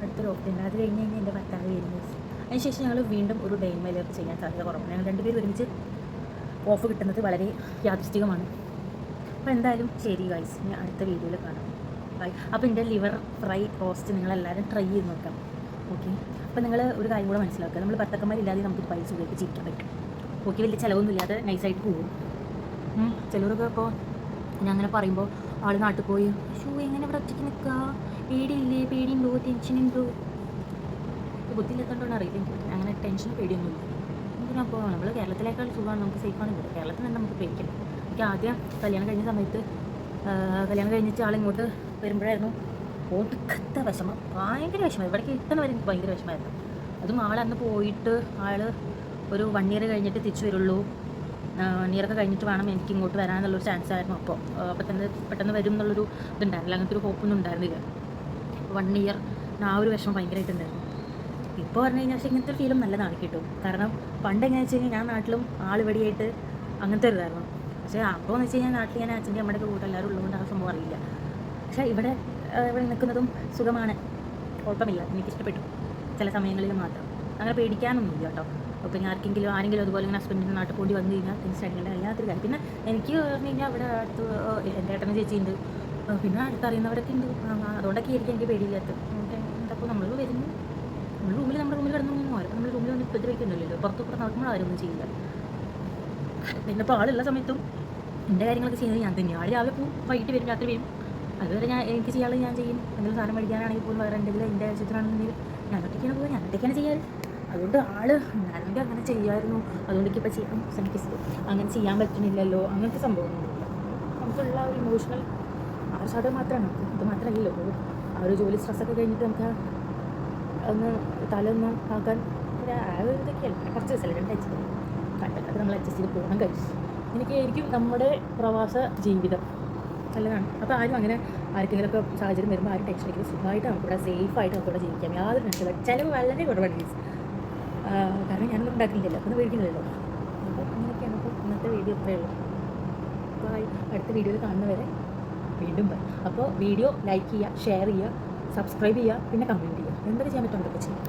S1: അടുത്തൊരു ഓഫ് ഡേ ഉണ്ട്, അത് കഴിഞ്ഞ് കഴിഞ്ഞാൽ എൻ്റെ ഭർത്താവ് വരുന്നത്. അതിനുശേഷം ഞങ്ങൾ വീണ്ടും ഒരു ഡേ ഇൻ മൈ ലൈഫ് ചെയ്യാൻ സാധ്യത കുറവാണ്. ഞങ്ങൾ രണ്ടുപേരും ഒരുമിച്ച് ഓഫ് കിട്ടുന്നത് വളരെ യാദൃശ്ചികമാണ്. അപ്പോൾ എന്തായാലും ശരി ഗൈസ്, ഇനി അടുത്ത വീഡിയോയിൽ കാണാം. ബൈ. അപ്പോൾ എൻ്റെ ലിവർ ഫ്രൈ റോസ്റ്റ് നിങ്ങളെല്ലാവരും ട്രൈ ചെയ്ത് നോക്കാം. ഓക്കെ, അപ്പോൾ നിങ്ങൾ ഒരു കാര്യം കൂടെ മനസ്സിലാക്കുക, നമ്മൾ ഭർത്താക്കന്മാരില്ലാതെ നമുക്ക് പൈസ ഉപയോഗിച്ച് ജീവിക്കാൻ പറ്റും. ഓക്കെ, വലിയ ചിലവൊന്നും ഇല്ലാതെ നൈസായിട്ട് പോകും. ചിലരൊക്കെ ഇപ്പോൾ ഞാൻ അങ്ങനെ പറയുമ്പോൾ ആൾ നാട്ടിൽ പോയി എങ്ങനെ ഇവിടെ ഒറ്റയ്ക്ക് നിൽക്കുക, പേടിയില്ലേ, പേടിയുണ്ടോ, ടെൻഷനുണ്ടോ, ബുദ്ധിയിലെത്തോണ്ടാണ് അറിയില്ല എനിക്ക്. അങ്ങനെ ടെൻഷനും പേടിയൊന്നുമില്ല. എന്തിനാപ്പോൾ നമ്മൾ കേരളത്തിലേക്കാൾ സുഖമാണ്, നമുക്ക് സേഫാണ് ഇവിടെ. കേരളത്തിൽ നിന്ന് നമുക്ക് പേടിക്കില്ല. എനിക്ക് ആദ്യം കല്യാണം കഴിഞ്ഞ സമയത്ത്, കല്യാണം കഴിഞ്ഞിട്ട് ആളിങ്ങോട്ട് വരുമ്പോഴായിരുന്നു ഒടുക്കത്തെ വിഷമം, ഭയങ്കര വിഷമം. ഇവിടേക്ക് എത്തുന്ന വരെ എനിക്ക് ഭയങ്കര വിഷമമായിരുന്നു. അതും ആളന്ന് പോയിട്ട് ഒരു 1 year കഴിഞ്ഞിട്ട് തിരിച്ചു വരുള്ളൂ. 1 year ഒക്കെ കഴിഞ്ഞിട്ട് വേണം എനിക്ക് ഇങ്ങോട്ട് വരാമെന്നുള്ളൊരു ചാൻസ് ആയിരുന്നു. അപ്പോൾ തന്നെ പെട്ടെന്ന് വരും എന്നുള്ളൊരു ഇതുണ്ടായിരുന്നില്ല, അങ്ങനത്തെ ഒരു ഹോപ്പൊന്നും ഉണ്ടായിരുന്നില്ല. 1 year ആ ഒരു വിഷമം ഭയങ്കരമായിട്ടുണ്ടായിരുന്നു. ഇപ്പോൾ പറഞ്ഞു കഴിഞ്ഞാൽ പക്ഷേ ഇങ്ങനത്തെ ഫീലും നല്ലതാണ് കിട്ടും. കാരണം പണ്ട് എങ്ങനെയാണെന്ന് വെച്ച് കഴിഞ്ഞാൽ ഞാൻ നാട്ടിലും ആളിവടിയായിട്ട് അങ്ങനത്തെ ഒരു ഇതായിരുന്നു. പക്ഷേ അപ്പോൾ എന്ന് വെച്ച് കഴിഞ്ഞാൽ നാട്ടിൽ ഞാൻ അച്ഛൻ്റെ അമ്മയുടെ കൂടെ എല്ലാവരും ഉള്ളതുകൊണ്ട് ആ സംഭവം അറിയില്ല. പക്ഷേ ഇവിടെ നിൽക്കുന്നതും സുഖമാണ്, കുഴപ്പമില്ല, എനിക്കിഷ്ടപ്പെട്ടു. ചില സമയങ്ങളിൽ മാത്രം അങ്ങനെ പേടിക്കാനൊന്നുമില്ല കേട്ടോ. അപ്പോൾ ഞാൻ ആരെങ്കിലും അതുപോലെ ഇങ്ങനെ ഹസ്ബൻഡിൻ്റെ നാട്ടിൽ പോയി വന്നു കഴിഞ്ഞാൽ തിരിച്ചടിക്കേണ്ട എല്ലാത്തൊരു കാര്യം. പിന്നെ എനിക്ക് പറഞ്ഞു കഴിഞ്ഞാൽ അവിടെ അടുത്ത് എൻ്റെ ഏട്ടനും ചേച്ചിയുണ്ട്, പിന്നെ അടുത്തറിയുന്നവരൊക്കെ ഉണ്ട്. അതുകൊണ്ടൊക്കെ ആയിരിക്കും എനിക്ക് പേടിയില്ലാത്തത്. അപ്പോൾ നമ്മൾ വരുന്നു, നമ്മൾ നമ്മുടെ റൂമിൽ കിടന്നു ആരും നമ്മൾ റൂമിൽ വന്ന് ഉപദ്രവിക്കുന്നില്ലല്ലോ. പുറത്ത് നടക്കുമ്പോൾ ആരും ഒന്നും ചെയ്യില്ല. പിന്നെ ഇപ്പോൾ ആളുള്ള സമയത്തും എൻ്റെ കാര്യങ്ങളൊക്കെ ചെയ്യുന്നത് ഞാൻ തന്നെയാണ്. ആൾ രാവിലെ പോവും, വൈകിട്ട് വരും, രാത്രി വരും. അതുവരെ എനിക്ക് ചെയ്യാനുള്ളത് ഞാൻ ചെയ്യും. എന്തെങ്കിലും സാധനം മേടിക്കാനാണെങ്കിൽ പോലും വേറെ എന്തെങ്കിലും എൻ്റെ ആവശ്യത്തിനാണെന്നുണ്ടെങ്കിൽ ഞാൻ ഒറ്റയ്ക്കാണ് ചെയ്യാറ്. അതുകൊണ്ട് ഞാനെങ്കിൽ അങ്ങനെ ചെയ്യായിരുന്നു, അതുകൊണ്ട് ഇപ്പോൾ ചെയ്യാൻ ശ്രമിക്കുന്നത്. അങ്ങനെ ചെയ്യാൻ പറ്റുന്നില്ലല്ലോ, അങ്ങനത്തെ സംഭവമൊന്നുമില്ല. നമുക്കുള്ള ഒരു ഇമോഷണൽ ആവശ്യത മാത്രമാണ് നമുക്ക്. ഇത് മാത്രമല്ലല്ലോ ആ ഒരു ജോലി സ്ട്രെസ്സൊക്കെ കഴിഞ്ഞിട്ട് നമുക്ക് ഒന്ന് തലൊന്ന് ആക്കാൻ ഇതൊക്കെയല്ല. കുറച്ച് ദിവസമല്ല, 2 ആഴ്ച കണ്ടത്, അത് നമ്മൾ അഡ്ജസ്റ്റ് ചെയ്ത് പോകണം കഴിച്ചു. എനിക്കായിരിക്കും നമ്മുടെ പ്രവാസ ജീവിതം നല്ലതാണ്. അപ്പോൾ ആരും അങ്ങനെ ആർക്കെങ്കിലുമൊക്കെ സാഹചര്യം വരുമ്പോൾ ആരും ടെൻഷൻ അടിക്കുന്നത്, സുഖമായിട്ട് നമുക്കിവിടെ സേഫായിട്ട് നമുക്കിവിടെ ജീവിക്കാം. യാതൊരു ടെൻഷൻ, ചിലവ് വളരെ കുറവാണ് മീൻസ്. കാരണം ഞാനൊന്നും ഉണ്ടാക്കുന്നില്ലല്ലോ, അപ്പോൾ മേടിക്കുന്നില്ലല്ലോ. അപ്പോൾ അങ്ങനെയൊക്കെയാണ്. അപ്പോൾ ഇന്നത്തെ വീഡിയോ ഇത്രയേ ഉള്ളൂ. അപ്പോൾ അടുത്ത വീഡിയോയിൽ കാണുന്നവരെ വീണ്ടും ബൈ. അപ്പോൾ വീഡിയോ ലൈക്ക് ചെയ്യുക, ഷെയർ ചെയ്യുക, സബ്സ്ക്രൈബ് ചെയ്യുക, പിന്നെ കമൻറ്റ് ചെയ്യുക. എന്തൊക്കെ ചെയ്യാൻ പറ്റും അതൊക്കെ ചെയ്യും.